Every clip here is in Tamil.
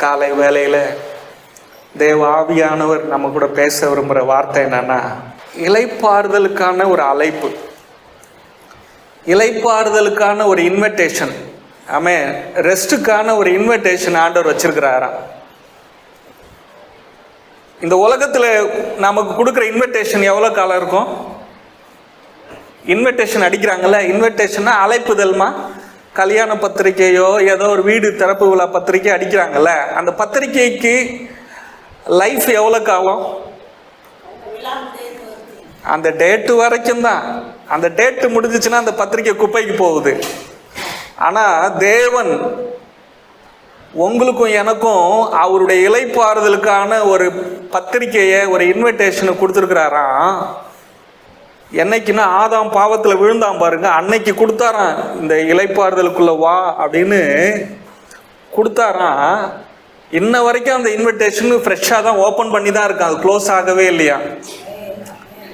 காலை வேளையில் தேவ ஆவியானவர் நம்ம கூட பேச விரும்புகிற வார்த்தை என்னன்னா, இளைப்பாறுதலுக்கான ஒரு அழைப்பு, இளைப்பாறுதலுக்கான ஒரு இன்விடேஷன். ஆமென். ரெஸ்ட்டுக்கான ஒரு இன்விடேஷன் ஆண்டவர் வச்சிருக்கிறாராம். இந்த உலகத்தில் நமக்கு கொடுக்குற இன்விடேஷன் எவ்வளோ காலம் இருக்கும்? இன்விடேஷன் அடிக்கிறாங்கல்ல, இன்விடேஷன்னா அழைப்புதல்மா. கல்யாண பத்திரிக்கையோ ஏதோ ஒரு வீடு திறப்பு விழா பத்திரிக்கை அடிக்கிறாங்கல்ல, அந்த பத்திரிக்கைக்கு லைஃப் எவ்வளோ காலம்? அந்த டேட்டு வரைக்கும் தான். அந்த டேட்டு முடிஞ்சிச்சுன்னா அந்த பத்திரிக்கை குப்பைக்கு போகுது. ஆனால் தேவன் உங்களுக்கும் எனக்கும் அவருடைய இளைப்பாறுதலுக்கான ஒரு பத்திரிக்கையை, ஒரு இன்விடேஷனை கொடுத்துருக்கிறாராம். என்னைக்குன்னா ஆதாம் பாவத்தில் விழுந்தான் பாருங்க, அன்னைக்கு கொடுத்தாராம். இந்த இளைப்பாறுதலுக்குள்ள வா அப்படின்னு கொடுத்தாராம். இன்ன வரைக்கும் அந்த இன்விடேஷன் ஃப்ரெஷ்ஷாக தான் ஓப்பன் பண்ணி தான் இருக்கான், அது க்ளோஸ் ஆகவே இல்லையா.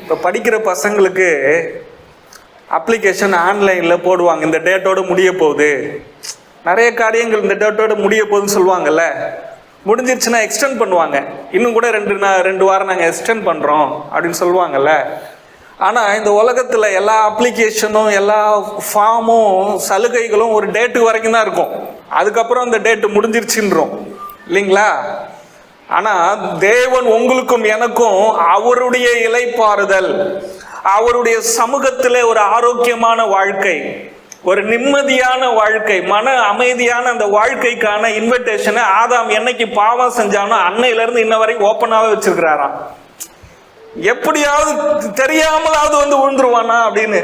இப்போ படிக்கிற பசங்களுக்கு அப்ளிகேஷன் ஆன்லைனில் போடுவாங்க, இந்த டேட்டோடு முடிய போகுது, நிறைய காரியங்கள் இந்த டேட்டோடு முடிய போகுதுன்னு சொல்லுவாங்கல்ல. முடிஞ்சிருச்சுன்னா எக்ஸ்டெண்ட் பண்ணுவாங்க, இன்னும் கூட 2 வாரம் நாங்கள் எக்ஸ்டெண்ட் பண்ணுறோம் அப்படின்னு சொல்லுவாங்கல்ல. ஆனால் இந்த உலகத்தில் எல்லா அப்ளிகேஷனும் எல்லா ஃபார்மும் சலுகைகளும் ஒரு டேட்டு வரைக்கும் தான் இருக்கும், அதுக்கப்புறம் அந்த டேட்டு முடிஞ்சிருச்சுன்றோம் இல்லைங்களா. ஆனால் தேவன் உங்களுக்கும் எனக்கும் அவருடைய இளைப்பாறுதல், அவருடைய சமூகத்தில் ஒரு ஆரோக்கியமான வாழ்க்கை, ஒரு நிம்மதியான வாழ்க்கை, மன அமைதியான அந்த வாழ்க்கைக்கான இன்விடேஷனை ஆதாம் என்னைக்கு பாவம் செஞ்சானோ அன்னையிலேருந்து இன்ன வரைக்கும் ஓப்பனாகவே வச்சிருக்கிறாராம். எப்படியாவது தெரியாமலாவது விழுந்துருவானா அப்படின்னு.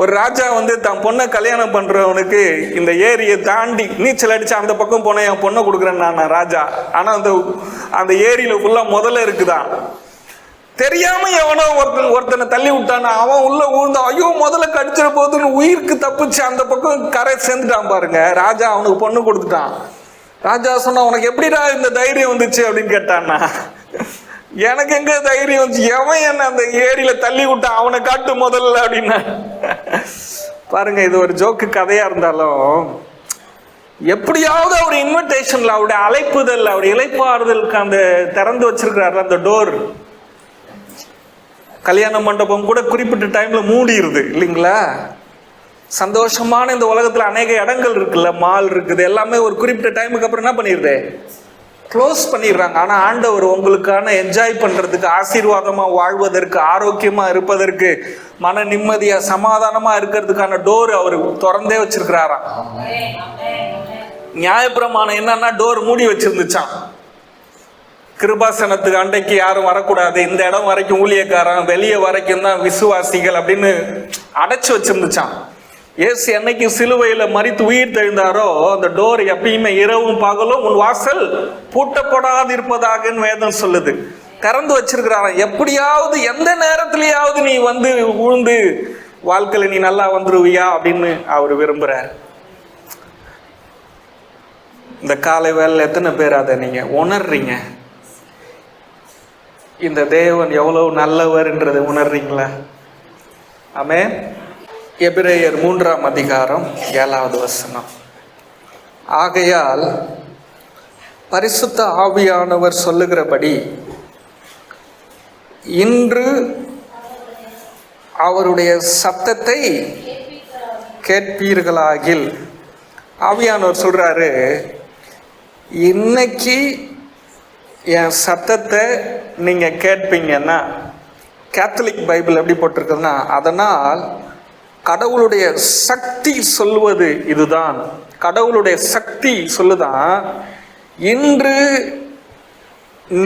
ஒரு ராஜா தன் பொண்ணை கல்யாணம் பண்றவனுக்கு இந்த ஏரியை தாண்டி நீச்சல் அடிச்சு அந்த பக்கம் போன என் பொண்ணை கொடுக்குறேன் நான் ராஜா. ஆனா அந்த ஏரியில ஃபுல்லா முதல்ல இருக்குதான். தெரியாம எவனோ ஒருத்தனை தள்ளி விட்டானா, அவன் உள்ள விழுந்தான், ஐயோ முதல்ல கடிச்சிட போதுன்னு உயிருக்கு தப்பிச்சு அந்த பக்கம் கரை சேர்ந்துட்டான் பாருங்க. ராஜா அவனுக்கு பொண்ணு கொடுத்துட்டான். ராஜா சொன்னா, உனக்கு எப்படிடா இந்த தைரியம் வந்துச்சு அப்படின்னு கேட்டான்னா, எனக்கு எங்க தைரியம் வந்துச்சு, எவன் என்ன அந்த ஏரியில தள்ளி விட்டான், அவனை காட்டு முதல்ல அப்படின்னா. பாருங்க, இது ஒரு ஜோக்கு கதையா இருந்தாலும் எப்படியாவது அவர் இன்விடேஷன்ல, அவருடைய அழைப்புதல், அவருடைய இளைப்பாறுதலுக்கு அந்த திறந்து வச்சிருக்கிறாரு அந்த டோர். கல்யாண மண்டபம் கூட குறிப்பிட்ட டைம்ல மூடிடுது இல்லைங்களா. சந்தோஷமான இந்த உலகத்துல அநேக இடங்கள் இருக்குல்ல, மால் இருக்குது, எல்லாமே ஒரு குறிப்பிட்ட டைமுக்கு அப்புறம் என்ன பண்ணிடுது, க்ளோஸ் பண்ணிடுறாங்க. ஆனால் ஆண்டவர் உங்களுக்கான என்ஜாய் பண்ணுறதுக்கு, ஆசீர்வாதமாக வாழ்வதற்கு, ஆரோக்கியமாக இருப்பதற்கு, மன நிம்மதியாக சமாதானமாக இருக்கிறதுக்கான டோர் அவர் திறந்தே வச்சிருக்கிறாராம். நியாயப்பிரமாணம் என்னன்னா டோர் மூடி வச்சிருந்துச்சான். கிருபாசனத்துக்கு அண்டைக்கு யாரும் வரக்கூடாது, இந்த இடம் வரைக்கும் ஊழியக்காரன், வெளியே வரைக்கும் தான் விசுவாசிகள் அப்படின்னு அடைச்சு வச்சிருந்துச்சான். இயேசு என்னைக்கு சிலுவையில் மரித்து உயிர் தெழுந்தாரோ அந்த டோர் எப்பயுமே இரவும் பகலும் உன் வாசல் பூட்டப்படாது இருப்பதாகன்னு வேதம் சொல்லுது. திறந்து வச்சிருக்கிறாராம். எப்படியாவது எந்த நேரத்திலேயாவது நீ உழுந்து வாழ்க்கையில நீ நல்லா வந்துருவியா அப்படின்னு அவர் விரும்புறார். இந்த காலை வேளையில எத்தனை பேர் அதை நீங்க உணர்றீங்க? இந்த தேவன் எவ்வளவு நல்லவர்ன்றதை உணர்றீங்களா? ஆமென். எபிரேயர் 3ஆம் அதிகாரம் 7வது வசனம். ஆகையால் பரிசுத்த ஆவியானவர் சொல்லுகிறபடி இன்று அவருடைய சத்தத்தை கேட்பீர்களாகில். ஆவியானவர் சொல்றாரு, இன்னைக்கு என் சத்தத்தை நீங்க கேட்பீங்கன்னா, கேத்தலிக் பைபிள் எப்படி போட்டிருக்குதுன்னா, அதனால் கடவுளுடைய சக்தி சொல்வது இதுதான். கடவுளுடைய சக்தி சொல்லுதான், இன்று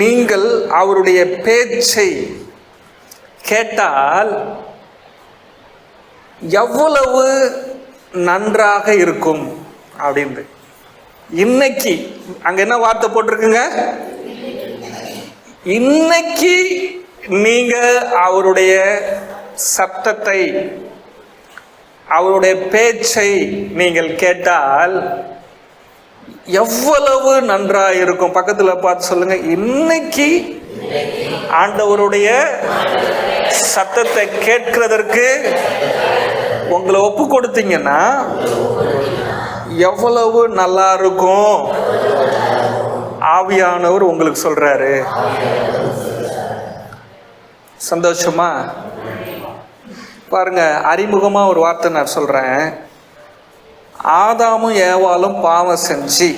நீங்கள் அவருடைய பேச்சை கேட்டால் எவ்வளவு நன்றாக இருக்கும் அப்படின்னு. இன்னைக்கு அங்க என்ன வார்த்தை போட்டிருக்குங்க? இன்னைக்கு நீங்க அவருடைய சத்தத்தை, அவருடைய பேச்சை நீங்கள் கேட்டால் எவ்வளவு நன்றாக இருக்கும். பக்கத்துல பார்த்து சொல்லுங்க, இன்னைக்கு ஆண்டவருடைய சத்தத்தை கேட்கிறதற்கு உங்களை ஒப்பு கொடுத்தீங்கன்னா எவ்வளவு நல்லா இருக்கும். ஆவியானவர் உங்களுக்கு சொல்றாரு. சந்தோஷமா? பாருங்க, அறிமுகமா ஒரு வார்த்தை நான் சொல்றேன். ஆதாமும் ஏவாளும் பாவம் செஞ்சு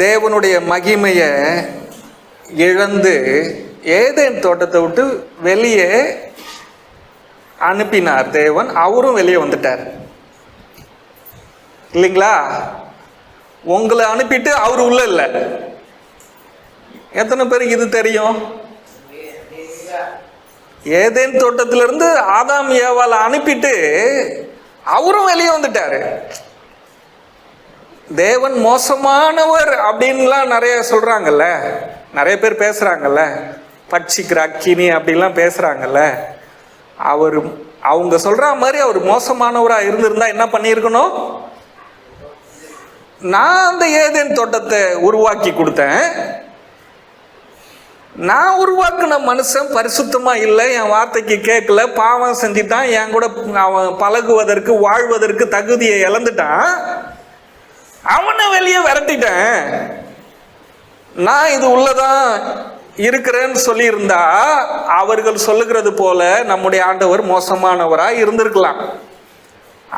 தேவனுடைய மகிமையை இழந்து ஏதேன் தோட்டத்தை விட்டு வெளியே அனுப்பினார் தேவன். அவரும் வெளியே வந்துட்டார் இல்லைங்களா? உங்களை அனுப்பிட்டு அவரு உள்ள இல்லை. எத்தனை பேருக்கு இது தெரியும்? ஏதேன் தோட்டத்திலிருந்து ஆதாம் ஏவாளை அனுப்பிட்டு அவரும் வெளியே வந்துட்டாரு. தேவன் மோசமானவர் அப்படின்லாம் நிறைய சொல்றாங்கல்ல, நிறைய பேர் பேசுறாங்கல்ல, பட்சிக்கிற அக்கினி அப்படிலாம் பேசுறாங்கல்ல. அவங்க சொல்ற மாதிரி அவர் மோசமானவரா இருந்திருந்தா என்ன பண்ணியிருக்கணும்? நான் அந்த ஏதேன் தோட்டத்தை உருவாக்கி கொடுத்தேன். நான் உருவாக்குன மனுஷன் பரிசுத்தமா இல்லை, என் வார்த்தைக்கு கேட்கல, பாவம் செஞ்சுட்டான், என் கூட அவன் பழகுவதற்கு வாழ்வதற்கு தகுதியை இழந்துட்டான், அவனை வெளியே விரட்டிட்டேன். நான் இது உள்ளதான் இருக்கிறேன்னு சொல்லியிருந்தா அவர்கள் சொல்லுகிறது போல நம்முடைய ஆண்டவர் மோசமானவரா இருந்திருக்கலாம்.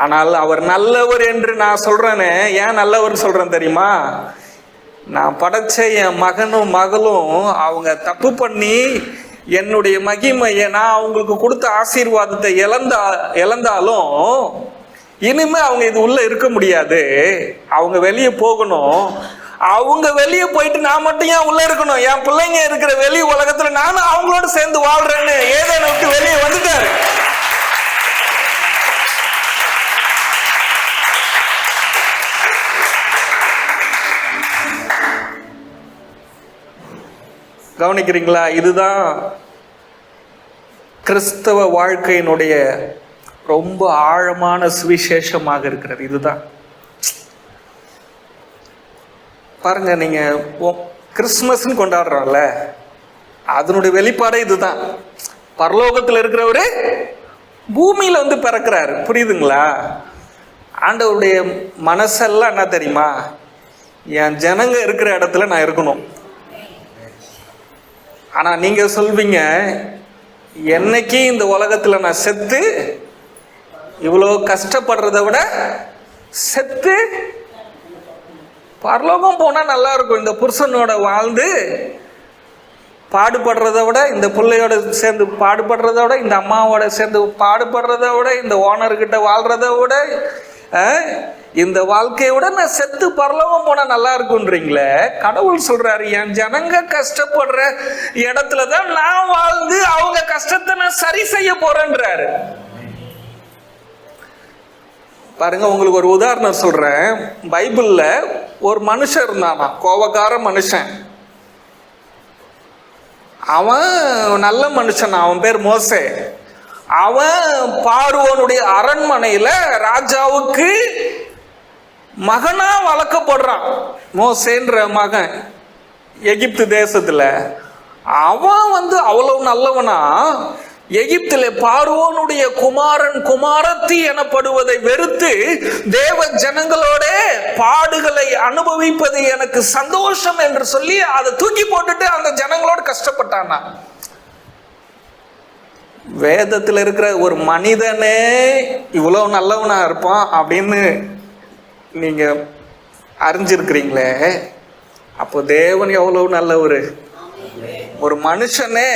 ஆனால் அவர் நல்லவர் என்று நான் சொல்றேனே. ஏன் நல்லவர் சொல்றேன் தெரியுமா? நான் படைச்ச என் மகனும் மகளும் அவங்க தப்பு பண்ணி என்னுடைய மகிமையை, நான் அவங்களுக்கு கொடுத்த ஆசீர்வாதத்தை இழந்தாலும் இனிமே அவங்க இது உள்ள இருக்க முடியாது. அவங்க வெளியே போகணும். அவங்க வெளியே போயிட்டு நான் மட்டும் ஏன் உள்ள இருக்கணும்? என் பிள்ளைங்க இருக்கிற வெளி உலகத்துல நானும் அவங்களோட சேர்ந்து வாழ்றேன்னு ஏதேனை விட்டு வெளியே வந்துட்டாரு. கவனிக்கிறீங்களா? இதுதான் கிறிஸ்தவ வாழ்க்கையினுடைய ரொம்ப ஆழமான சுவிசேஷமாக இருக்கிறது. இதுதான் பாருங்க, நீங்க கிறிஸ்துமஸ்ன்னு கொண்டாடுறோம்ல, அதனுடைய வெளிப்பாடே இதுதான். பரலோகத்தில் இருக்கிறவரு பூமியில வந்து பிறக்கிறாரு. புரியுதுங்களா? ஆண்டவருடைய மனசெல்லாம் என்ன தெரியுமா? என் ஜனங்க இருக்கிற இடத்துல நான் இருக்கணும். ஆனா நீங்க சொல்வீங்க, என்னைக்கு இந்த உலகத்துல நான் செத்து இவ்வளோ கஷ்டப்படுறத விட செத்து பரலோகம் போனா நல்லா இருக்கும். இந்த புருஷனோட வாழ்ந்து பாடுபடுறத விட, இந்த பிள்ளையோட சேர்ந்து பாடுபடுறத விட, இந்த அம்மாவோட சேர்ந்து பாடுபடுறத விட, இந்த ஓனர்கிட்ட வாழ்றத விட, இந்த வாழ்க்கையை விட நான் செத்து பரலோகம் போனா நல்லா இருக்குன்றீங்களே. கடவுள் சொல்றாரு, என் ஜனங்க கஷ்டப்படுற இடத்துலதான் நான் வாழ்ந்து அவங்க கஷ்டத்தை நான் சரி செய்ய போறேன்றாரு. பாருங்க, உங்களுக்கு ஒரு உதாரணம் சொல்றேன். பைபிள்ல ஒரு மனுஷன் இருந்தானா, கோபக்கார மனுஷன். அவன் நல்ல மனுஷன், அவன் பேர் மோசே. அவன் பார்வோனுடைய அரண்மனையில ராஜாவுக்கு மகனா வளர்க்கப்படுறான். மோசேன்ற மகன் எகிப்து தேசத்துல. அவன் வந்து அவ்வளவு நல்லவனா, எகிப்தில பார்வோனுடைய குமாரன் குமாரத்தி எனப்படுவதை வெறுத்து தேவ ஜனங்களோட பாடுகளை அனுபவிப்பது எனக்கு சந்தோஷம் என்று சொல்லி அதை தூக்கி போட்டுட்டு அந்த ஜனங்களோட கஷ்டப்பட்டானா. வேதத்தில் இருக்கிற ஒரு மனிதனே இவ்வளவு நல்லவனா இருப்பான் அப்படின்னு நீங்க அறிஞ்சிருக்கிறீங்களே, அப்போ தேவன் எவ்வளவு நல்லவர். ஒரு மனுஷனே,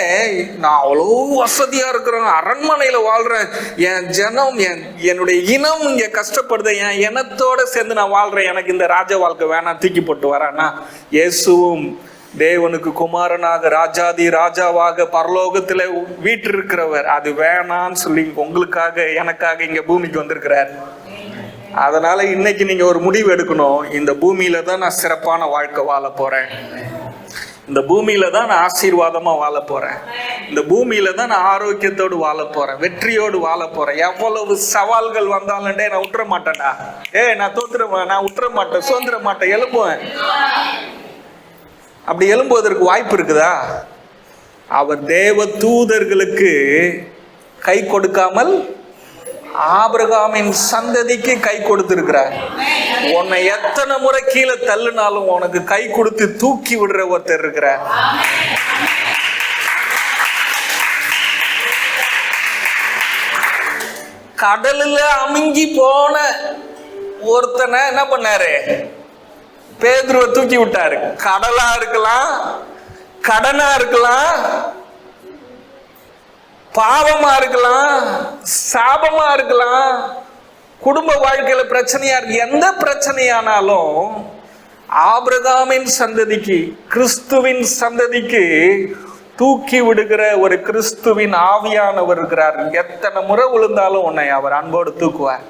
நான் அவ்வளோ வசதியா இருக்கிறேன், அரண்மனையில வாழ்றேன், என் ஜனம் என்னுடைய இனம் இங்க கஷ்டப்படுது, என் இனத்தோட சேர்ந்து நான் வாழ்றேன், எனக்கு இந்த ராஜ வாழ்க்கை வேணாம், தூக்கி போட்டு வரானா. இயேசுவும் தேவனுக்கு குமாரனாக ராஜாதி ராஜாவாக பரலோகத்துல வீற்றிருக்கிறவர், அது வேணான்னு சொல்லி உங்களுக்காக எனக்காக இங்க பூமிக்கு வந்திருக்கிறார். அதனால இன்னைக்கு நீங்க ஒரு முடிவு எடுக்கணும். இந்த பூமியில தான் நான் சிறப்பான வாழ்க்கை வாழ போறேன். இந்த பூமியில தான் நான் ஆசீர்வாதமா வாழ போறேன். இந்த பூமியில தான் நான் ஆரோக்கியத்தோடு வாழ போறேன், வெற்றியோடு வாழ போறேன். எவ்வளவு சவால்கள் வந்தாலும் நான் விட்டுற மாட்டேன்டா. நான் தோத்துறேன், நான் விட்டுற மாட்டேன், சுதந்திர மாட்டேன், எழும்புவேன். அப்படி எழும்புவதற்கு வாய்ப்பு இருக்குதா? அவர் தேவ தூதர்களுக்கு கை கொடுக்காமல் ஆபிரகாமின் சந்ததிக்கு கை கொடுத்திருக்கிறார். உன்னை எத்தனை முறை கீழே தள்ளுனாலும் உனக்கு கை கொடுத்து தூக்கி விடுற ஒருத்தர் இருக்கிறார். கடல்ல அமுங்கி போன ஒருத்தனை என்ன பண்ணாரு? பேதுருவை தூக்கி விட்டாரு. கடலா இருக்கலாம், கடனா இருக்கலாம், பாவமா இருக்கலாம், சாபமா இருக்கலாம், குடும்ப வாழ்க்கையில பிரச்சனையா இருக்கு. எந்த பிரச்சனையானாலும் ஆபிரகாமின் சந்ததிக்கு, கிறிஸ்துவின் சந்ததிக்கு தூக்கி விடுகிற ஒரு கிறிஸ்துவின் ஆவியானவர் இருக்கிறார். எத்தனை முறை விழுந்தாலும் உன்னை அவர் அன்போடு தூக்குவார்.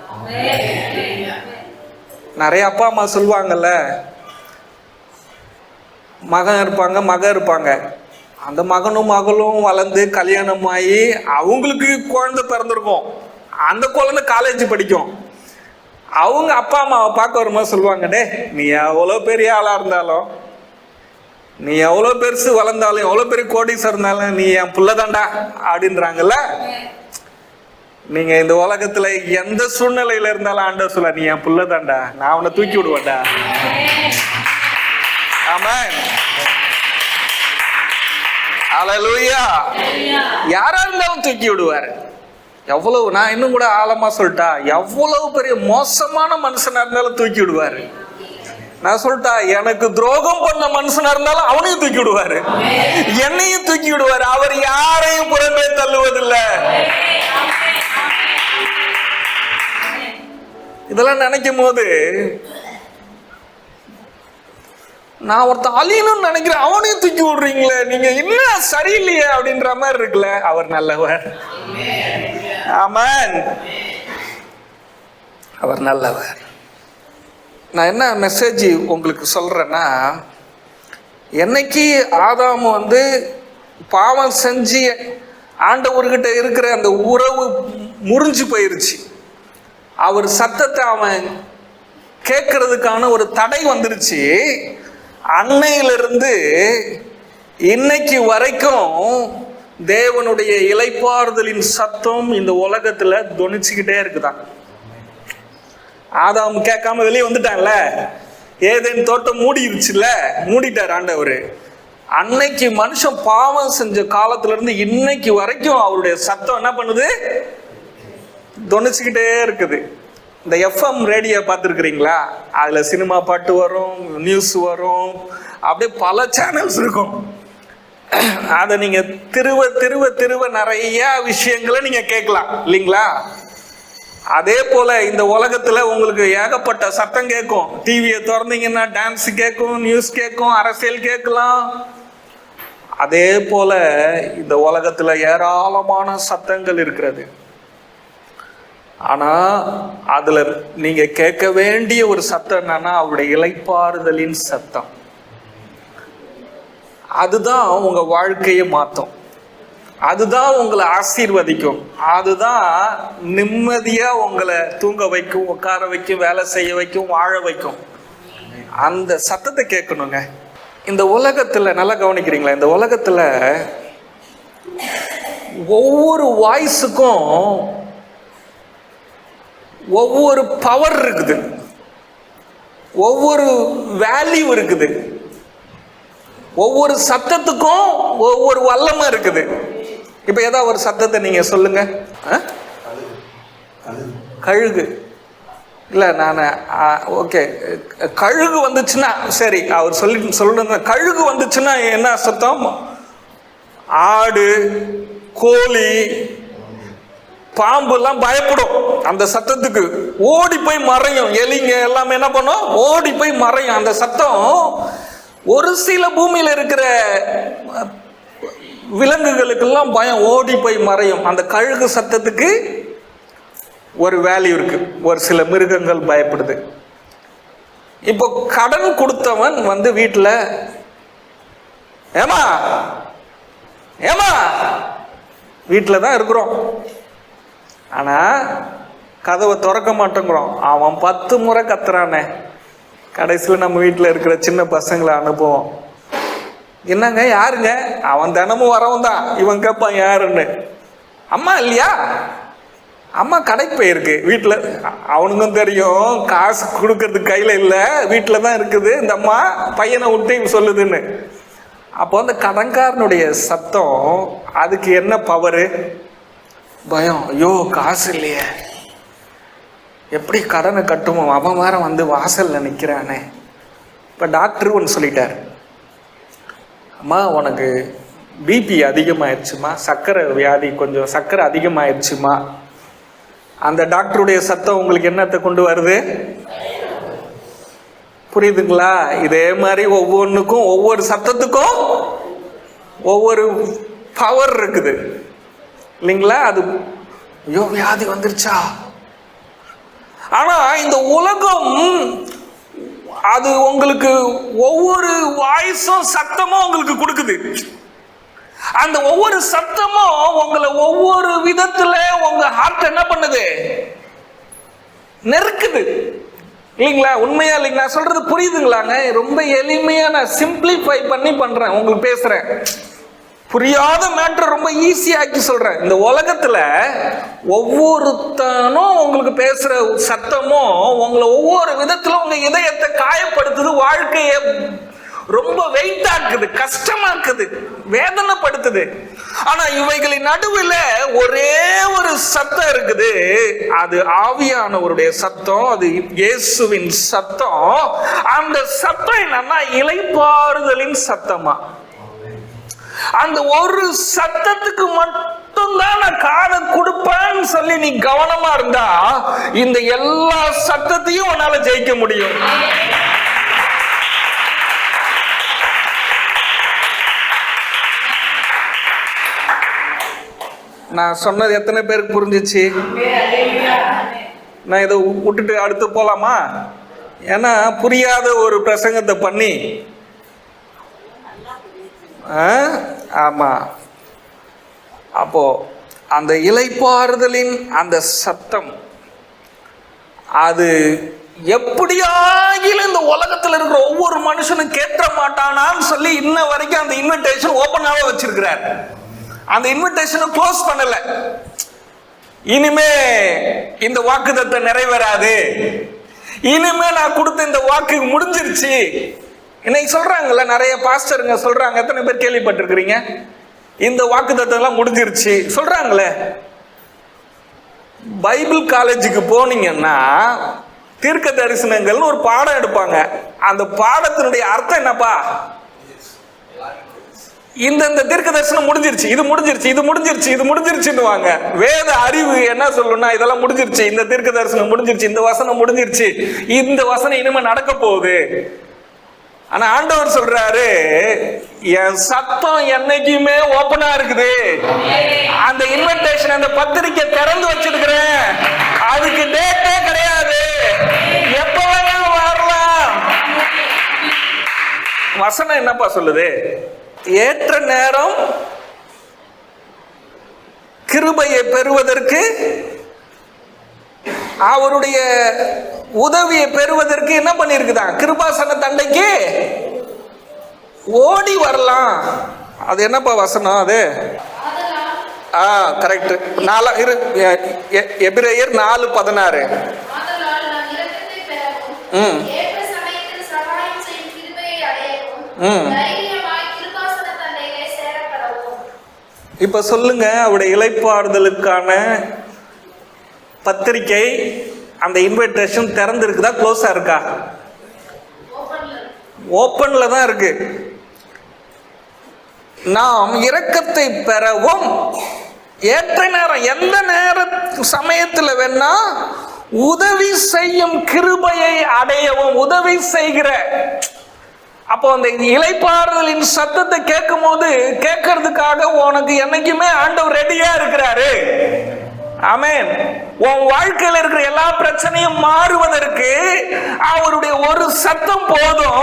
நிறைய அப்பா அம்மா சொல்லுவாங்கல்ல, மகன் இருப்பாங்க, மகன் இருப்பாங்க. அந்த மகனும் மகளும் வளர்ந்து கல்யாணம் ஆகி அவங்களுக்கு குழந்தை பிறந்திருக்கும். அந்த குழந்தை காலேஜ் படிக்கும். அவங்க அப்பா அம்மாவை பார்க்க வரும்போது சொல்லுவாங்க, டே நீ எவ்வளோ பெரிய ஆளாக இருந்தாலும், நீ எவ்வளோ பெருசு வளர்ந்தாலும், எவ்வளோ பெரிய கோடீஸ்வரர் இருந்தாலும் நீ என் புள்ளதாண்டா அப்படின்றாங்கல்ல. நீங்க இந்த உலகத்துல எந்த சூழ்நிலையில இருந்தாலும் ஆண்டவர் சொல்ல, நீ என் புள்ளதாண்டா, நான் அவனை தூக்கி விடுவேன்டா. ஆமென். அல்லேலூயா. யாரா இருந்தாலும் தூக்கி விடுவார். எவ்வளவு, நான் இன்னும் கூட ஆழமா சொல்லிட்டா, எவ்வளவு பெரிய மோசமான மனுஷனா இருந்தாலும் தூக்கி விடுவாரு. நான் சொல்லிட்டா, எனக்கு துரோகம் பண்ண மனுஷனா இருந்தாலும் அவனையும் தூக்கி விடுவாரு, என்னையும் தூக்கி விடுவாரு. அவர் யாரையும் புறம்பே தள்ளுவதில்லை. இதெல்லாம் நினைக்கும் போது நான் ஒருத்த அழியணும்னு நினைக்கிறேன், அவனையும் தூக்கி விடுறீங்களே, நீங்க இன்னும் சரியில்லையே அப்படின்ற மாதிரி இருக்குல்ல. அவர் நல்லவர். ஆமென். அவர் நல்லவர். நான் என்ன மெசேஜ் உங்களுக்கு சொல்றேன்னா, என்னைக்கு ஆதாம் பாவம் செஞ்சு ஆண்டவர்கிட்ட இருக்கிற அந்த உறவு முறிஞ்சு போயிருச்சு, அவர் சத்தத்தை அவன் கேட்கறதுக்கான ஒரு தடை வந்துருச்சு. அன்னையிலிருந்து இன்னைக்கு வரைக்கும் தேவனுடைய இளைப்பாறுதலின் சத்தம் இந்த உலகத்துல தொனிச்சுக்கிட்டே இருக்குதான். ஆதாம் கேட்காம வெளியே வந்துட்டான்ல, ஏதேன் தோட்டம் மூடிருச்சுல்ல, மூடிட்டார் ஆண்டவர். அன்னைக்கு மனுஷன் பாவம் செஞ்ச காலத்துல இருந்து இன்னைக்கு வரைக்கும் அவருடைய சத்தம் என்ன பண்ணுது? தொனிச்சுக்கிட்டே இருக்குது. இந்த எஃப்எம் ரேடியோ பார்த்துருக்குறீங்களா? அதில் சினிமா பாட்டு வரும், நியூஸ் வரும், அப்படியே பல சேனல்ஸ் இருக்கும். அதை நீங்கள் திருவ திருவ திருவ நிறைய விஷயங்களை நீங்கள் கேட்கலாம் இல்லைங்களா? அதே போல் இந்த உலகத்தில் உங்களுக்கு ஏகப்பட்ட சத்தம் கேட்கும். டிவியை திறந்தீங்கன்னா டான்ஸ் கேட்கும், நியூஸ் கேட்கும், அரசியல் கேட்கலாம். அதே போல் இந்த உலகத்தில் ஏராளமான சத்தங்கள் இருக்கிறது. ஆனால் அதில் நீங்கள் கேட்க வேண்டிய ஒரு சத்தம் என்னன்னா, அவருடைய இளைப்பாறுதலின் சத்தம். அதுதான் உங்கள் வாழ்க்கையை மாற்றும், அதுதான் உங்களை ஆசீர்வதிக்கும், அதுதான் நிம்மதியாக உங்களை தூங்க வைக்கும், உட்கார வைக்கும், வேலை செய்ய வைக்கும், வாழ வைக்கும். அந்த சத்தத்தை கேட்கணுங்க. இந்த உலகத்தில் நல்லா கவனிக்கிறீங்களா? இந்த உலகத்தில் ஒவ்வொரு வாய்ஸுக்கும் ஒவ்வொரு பவர் இருக்குது, ஒவ்வொரு வேல்யூ இருக்குது, ஒவ்வொரு சத்தத்துக்கும் ஒவ்வொரு வல்லமை இருக்குது. இப்ப ஏதாவது ஒரு சத்தத்தை நீங்க சொல்லுங்க. கழுகு இல்ல, நான் ஓகே, கழுகு வந்துச்சுன்னா சரி, அவர் சொல்லுங்க. கழுகு வந்துச்சுன்னா என்ன சத்தம்? ஆடு, கோழி, பாம்பு எல்லாம் பயப்படும் அந்த சத்தத்துக்கு, ஓடி போய் மறையும். எலிங்க எல்லாமே என்ன பண்ணும்? ஓடி போய் மறையும். அந்த சத்தம் ஒரு சில பூமியில இருக்கிற விலங்குகளுக்கெல்லாம் பயம், ஓடி போய் மறையும். அந்த கழுகு சத்தத்துக்கு ஒரு வேல்யூ இருக்கு, ஒரு சில மிருகங்கள் பயப்படுது. இப்போ கடன் கொடுத்தவன் வீட்டில் ஏமா ஏமா வீட்டில் தான் இருக்கிறோம், ஆனால் கதவை திறக்க மாட்டேங்கிறோம். அவன் 10 முறை கத்துறானே. கடைசியில் நம்ம வீட்டில் இருக்கிற சின்ன பசங்களை அனுப்புவோம். என்னங்க யாருங்க? அவன் தினமும் வரவன் தான். இவன் கேட்பான் யாருன்னு. அம்மா இல்லையா? அம்மா கடைக்கு போயிருக்கு. வீட்டில் அவனுக்கும் தெரியும் காசு கொடுக்கறதுக்கு கையில் இல்லை, வீட்டில் தான் இருக்குது இந்த அம்மா, பையனை விட்டு சொல்லுதுன்னு. அப்போ அந்த கடன்காரனுடைய சத்தம், அதுக்கு என்ன பவரு? பயம். ஐயோ காசு இல்லையே, எப்படி கடனை கட்டுமோ, அவன் வேற வந்து வாசலில் நிற்கிறானே. இப்போ டாக்டர் ஒன்று சொல்லிட்டார், அம்மா உனக்கு பிபி அதிகமாகிடுச்சுமா, சர்க்கரை வியாதி, கொஞ்சம் சர்க்கரை அதிகமாகிடுச்சுமா. அந்த டாக்டருடைய சத்தம் உங்களுக்கு என்னத்தை கொண்டு வருது? புரியுதுங்களா? இதே மாதிரி ஒவ்வொன்றுக்கும், ஒவ்வொரு சத்தத்துக்கும் ஒவ்வொரு பவர் இருக்குது இல்லைங்களா? அது ஐயோ வியாதி வந்துருச்சா. ஆனா இந்த உலகம் அது உங்களுக்கு ஒவ்வொரு வாய்ஸும் சத்தமும் உங்களுக்கு கொடுக்குது. அந்த ஒவ்வொரு சத்தமும் உங்களை ஒவ்வொரு விதத்துல உங்க ஹார்ட் என்ன பண்ணுது? நெருக்குது இல்லைங்களா? உண்மையா இல்லைங்க? நான் சொல்றது புரியுதுங்களாங்க? ரொம்ப எளிமையா நான் சிம்பிளிஃபை பண்ணி பண்றேன், உங்களுக்கு பேசுறேன். புரியாத மேட்டர் ரொம்ப ஈஸியாக்கி சொல்றேன். இந்த உலகத்துல ஒவ்வொருத்தனும் உங்களுக்கு பேசுற சத்தமும் உங்களை ஒவ்வொரு விதத்துல உங்க இதயத்தை காயப்படுத்துது, வாழ்க்கைய ரொம்ப வெயிட் ஆக்குது, கஷ்டமாக்குது, வேதனைப்படுத்துது. ஆனா இவைகளின் நடுவில் ஒரே ஒரு சத்தம் இருக்குது. அது ஆவியானவருடைய சத்தம், அது இயேசுவின் சத்தம். அந்த சத்தம் என்னன்னா இளைப்பாறுதலின் சத்தமா. அந்த ஒரு சத்தத்துக்கு மட்டும்தான் நான் காதை கொடுப்பேன்னு சொல்லி நீ கவனமா இருந்தா இந்த எல்லா சத்தத்தையும் உன்னால ஜெயிக்க முடியும். நான் சொன்னது எத்தனை பேருக்கு புரிஞ்சிச்சு? நான் இதை விட்டுட்டு அடுத்து போலாமா? ஏன்னா புரியாத ஒரு பிரசங்கத்தை பண்ணி, ஆமா, அப்போ அந்த இளைப்பாறுதலின் அந்த சத்தம் அது எப்படியாகிலும் இந்த உலகத்தில் இருக்கிற ஒவ்வொரு மனுஷனும் கேட்க மாட்டானான்னு சொல்லி இன்ன வரைக்கும் அந்த இன்விடேஷன் ஓப்பனாவே வச்சிருக்கிறார். அந்த இன்விடேஷனை க்ளோஸ் பண்ணல. இனிமே இந்த வாக்குத்தத்தம் நிறைவேறாது, இனிமே நான் கொடுத்த இந்த வாக்கு முடிஞ்சிருச்சு. இன்னைக்கு சொல்றாங்கல்ல, நிறைய பாஸ்டருங்க சொல்றாங்க, எத்தனை பேர் கேள்விப்பட்டிருக்கிறீங்க? இந்த வாக்குத்தத்தம் எல்லாம் முடிஞ்சிருச்சு சொல்றாங்களே. பைபிள் காலேஜுக்கு போனீங்கன்னா தீர்க்க தரிசனங்கள்னு ஒரு பாடம் எடுப்பாங்க. அந்த பாடத்தினுடைய அர்த்தம் என்னப்பா? இந்த தீர்க்க தரிசனம் முடிஞ்சிருச்சு, இது முடிஞ்சிருச்சு, இது முடிஞ்சிருச்சு, இது முடிஞ்சிருச்சுன்னுவாங்க. வேத அறிவு என்ன சொல்லணும்னா இதெல்லாம் முடிஞ்சிருச்சு, இந்த தீர்க்க தரிசனம் முடிஞ்சிருச்சு, இந்த வசனம் முடிஞ்சிருச்சு, இந்த வசனம் இனிமே நடக்க போகுது. ஆனா ஆண்டவர் சொல்றாரு, என் சத்தம் என்னைக்குமே ஓப்பனா இருக்குது. அந்த இன்விடேஷன், அந்த பத்திரிக்கை திறந்து வச்சிருக்கிறேன். அதுக்கு டேட்டே கிடையாது, எப்ப வேணாலும் வரலாம். வசனம் என்னப்பா சொல்லுது? ஏற்ற நேரம் கிருபையை பெறுவதற்கு, அவருடைய உதவியை பெறுவதற்கு என்ன பண்ணிருக்குதான்? கிருபாசன தண்டைக்கு ஓடி வரலாம். அது என்னப்பா வசனம்? அது கரெக்ட். எபிரேயர் 4:16. இப்ப சொல்லுங்க, அவருடைய இளைப்பாறுதலுக்கான பத்திரிகை, அந்த இன்விடேஷன் திறந்து இருக்குதா, க்ளோஸா இருக்கா? ஓப்பன்ல தான் இருக்கு. நாம் இரக்கத்தை பெறவும், ஏற்ற நேரம், எந்த நேர சமயத்தில் வேணா உதவி செய்யும் கிருபையை அடையவும், உதவி செய்கிற. அப்போ அந்த இளைப்பாறுதலின் சத்தத்தை கேட்கும் போது, கேட்கறதுக்காக உனக்கு என்னைக்குமே ஆண்டவர் ரெடியா இருக்கிறாரு. ஆமென். உன் வாழ்க்கையில் இருக்கிற எல்லா பிரச்சனையும் மாறுவதற்கு அவருடைய ஒரு சத்தம் போதும்.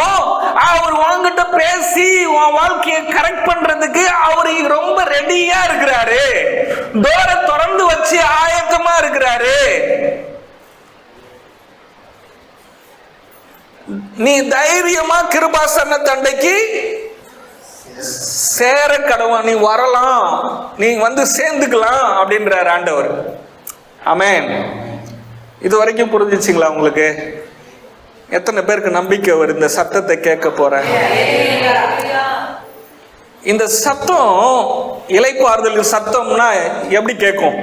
அவர் உன்கிட்ட பேசி உன் வாழ்க்கையை கரெக்ட் பண்றதுக்கு அவரு ரொம்ப ரெடியா இருக்கிறாரு. டோரை திறந்து வச்சு ஆயத்தமா இருக்கிறாரு. நீ தைரியமா கிருபாசன தண்டைக்கு சேர கடவுள், நீ வரலாம், நீ வந்து சேர்ந்துக்கலாம் அப்படின்றார் ஆண்டவர். ஆமென். இது வரைக்கும் புரிஞ்சிச்சிங்களா உங்களுக்கு? எத்தனை பேருக்கு நம்பிக்கை வரும் இந்த சத்தத்தை கேட்க போறேன்? இந்த சத்தம் இளைப்பாறுதலின் சத்தம்னா எப்படி கேட்கும்?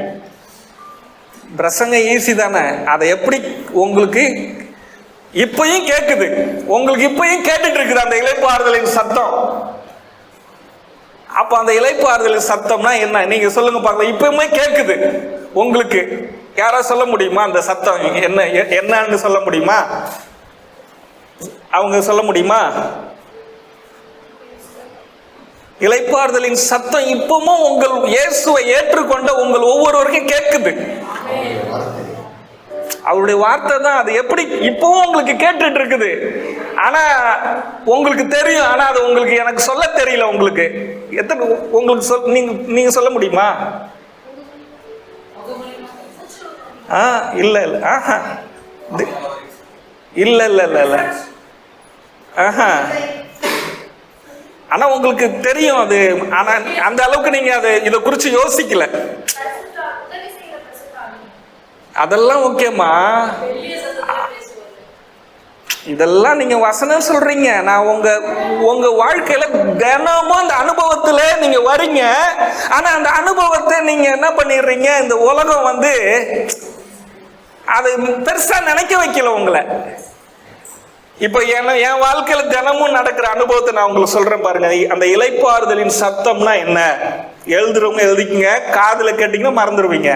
பிரசங்க ஈஸி தானே. அதை எப்படி உங்களுக்கு இப்பயும் கேட்குது, உங்களுக்கு இப்பயும் கேட்டுட்டு இருக்குது அந்த இளைப்பாறுதலின் சத்தம். அப்ப அந்த இளைப்பாறுதலின் சத்தம்னா என்ன? நீங்க சொல்லுங்க பார்க்கலாம். இப்பவுமே கேட்குது உங்களுக்கு. யாரா சொல்ல முடியுமா அந்த சத்தம் என்ன என்னன்னு சொல்ல முடியுமா? அவங்க சொல்ல முடியுமா? இளைப்பாறுதலின் சத்தம் இப்பவும் உங்கள் இயேசுவை ஏற்றுக்கொண்ட உங்கள் ஒவ்வொருவருக்கும் கேட்குது. அவருடைய வார்த்தை தான். அது எப்படி இப்பவும் உங்களுக்கு கேட்டுட்டு இருக்குது. ஆனா உங்களுக்கு தெரியும், ஆனா அது உங்களுக்கு எனக்கு சொல்ல தெரியல. உங்களுக்கு எத்தனை உங்களுக்கு நீங்க சொல்ல முடியுமா? இல்ல இல்ல ஆஹா இல்ல இல்ல இல்ல இல்ல ஆஹா. ஆனா உங்களுக்கு தெரியும் அது. ஆனா அந்த அளவுக்கு நீங்க அதை இதை குறிச்சு யோசிக்கல. அதெல்லாம் ஓகேம்மா. இதெல்லாம் நீங்க வசனம் சொல்றீங்க. நான் உங்க வாழ்க்கையில தினமும் அந்த அனுபவத்துல நீங்க வரீங்க. ஆனா அந்த அனுபவத்தை நீங்க என்ன பண்ணிடுறீங்க? இந்த உலகம் அது பெருசா நினைக்க வைக்கல உங்களை. இப்ப என் வாழ்க்கையில தினமும் நடக்கிற அனுபவத்தை நான் உங்களுக்கு சொல்றேன் பாருங்க. அந்த இளைப்பாறுதலின் சத்தம்னா என்ன? எழுதுறவங்க எழுதிக்கங்க, காதுல கேட்டீங்கன்னா மறந்துடுவீங்க.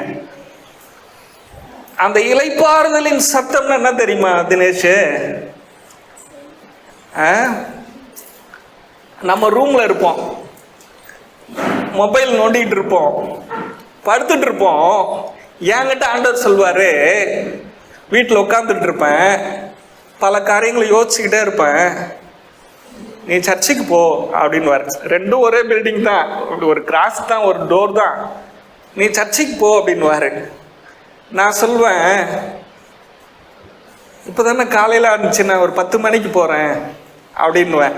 அந்த இளைப்பாறுதலின் சத்தம்னா என்ன தெரியுமா தினேஷ்? நம்ம ரூம்ல இருப்போம், மொபைல் நோண்டிட்டு இருப்போம், படுத்துட்டு இருப்போம். என்கிட்ட ஆண்டவர் சொல்வாரு, வீட்டில் உட்காந்துட்டு இருப்பேன், பல காரியங்களை யோசிச்சுக்கிட்டே இருப்பேன். நீ சர்ச்சுக்கு போ அப்படின்னு. ரெண்டும் ஒரே பில்டிங் தான், ஒரு கிராஸ் தான், ஒரு டோர் தான். நீ சர்ச்சுக்கு போ அப்படின்னு. நான் சொல்வேன், இப்போ தானே காலையில் ஆரம்பிச்சு, நான் ஒரு 10 மணிக்கு போகிறேன் அப்படின்னுவேன்.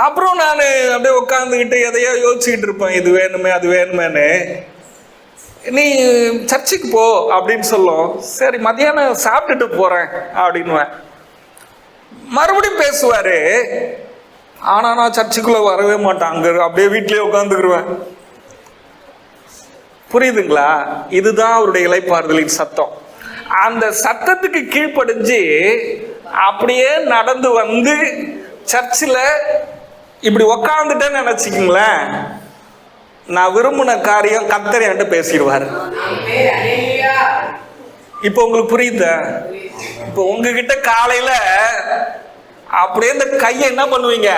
அப்புறம் நான் அப்படியே உட்காந்துக்கிட்டு எதையோ யோசிச்சுக்கிட்டு இருப்பேன், இது வேணுமே அது வேணுமேனு. நீ சர்ச்சுக்கு போ அப்படின்னு சொல்லும். சரி மதியானம் சாப்பிட்டுட்டு போகிறேன் அப்படின்னுவேன். மறுபடியும் பேசுவார். ஆனால் நான் சர்ச்சுக்குள்ளே வரவே மாட்டேன், அங்கே அப்படியே வீட்லேயே உட்காந்துக்கிடுவேன். புரியுதுங்களா? இதுதான் அவருடைய இளைப்பாறுதலின் சத்தம். அந்த சத்தத்துக்கு கீழ்ப்படிஞ்சு அப்படியே நடந்து வந்து சர்ச்சில் இப்படி உக்காந்துட்டேன்னு நினைச்சுக்கீங்களேன், நான் விரும்பின காரியம் கர்த்தர் என்கிட்ட பேசிடுவார். இப்போ உங்களுக்கு புரியுதா? இப்போ உங்ககிட்ட காலையில அப்படியே இந்த கையை என்ன பண்ணுவீங்க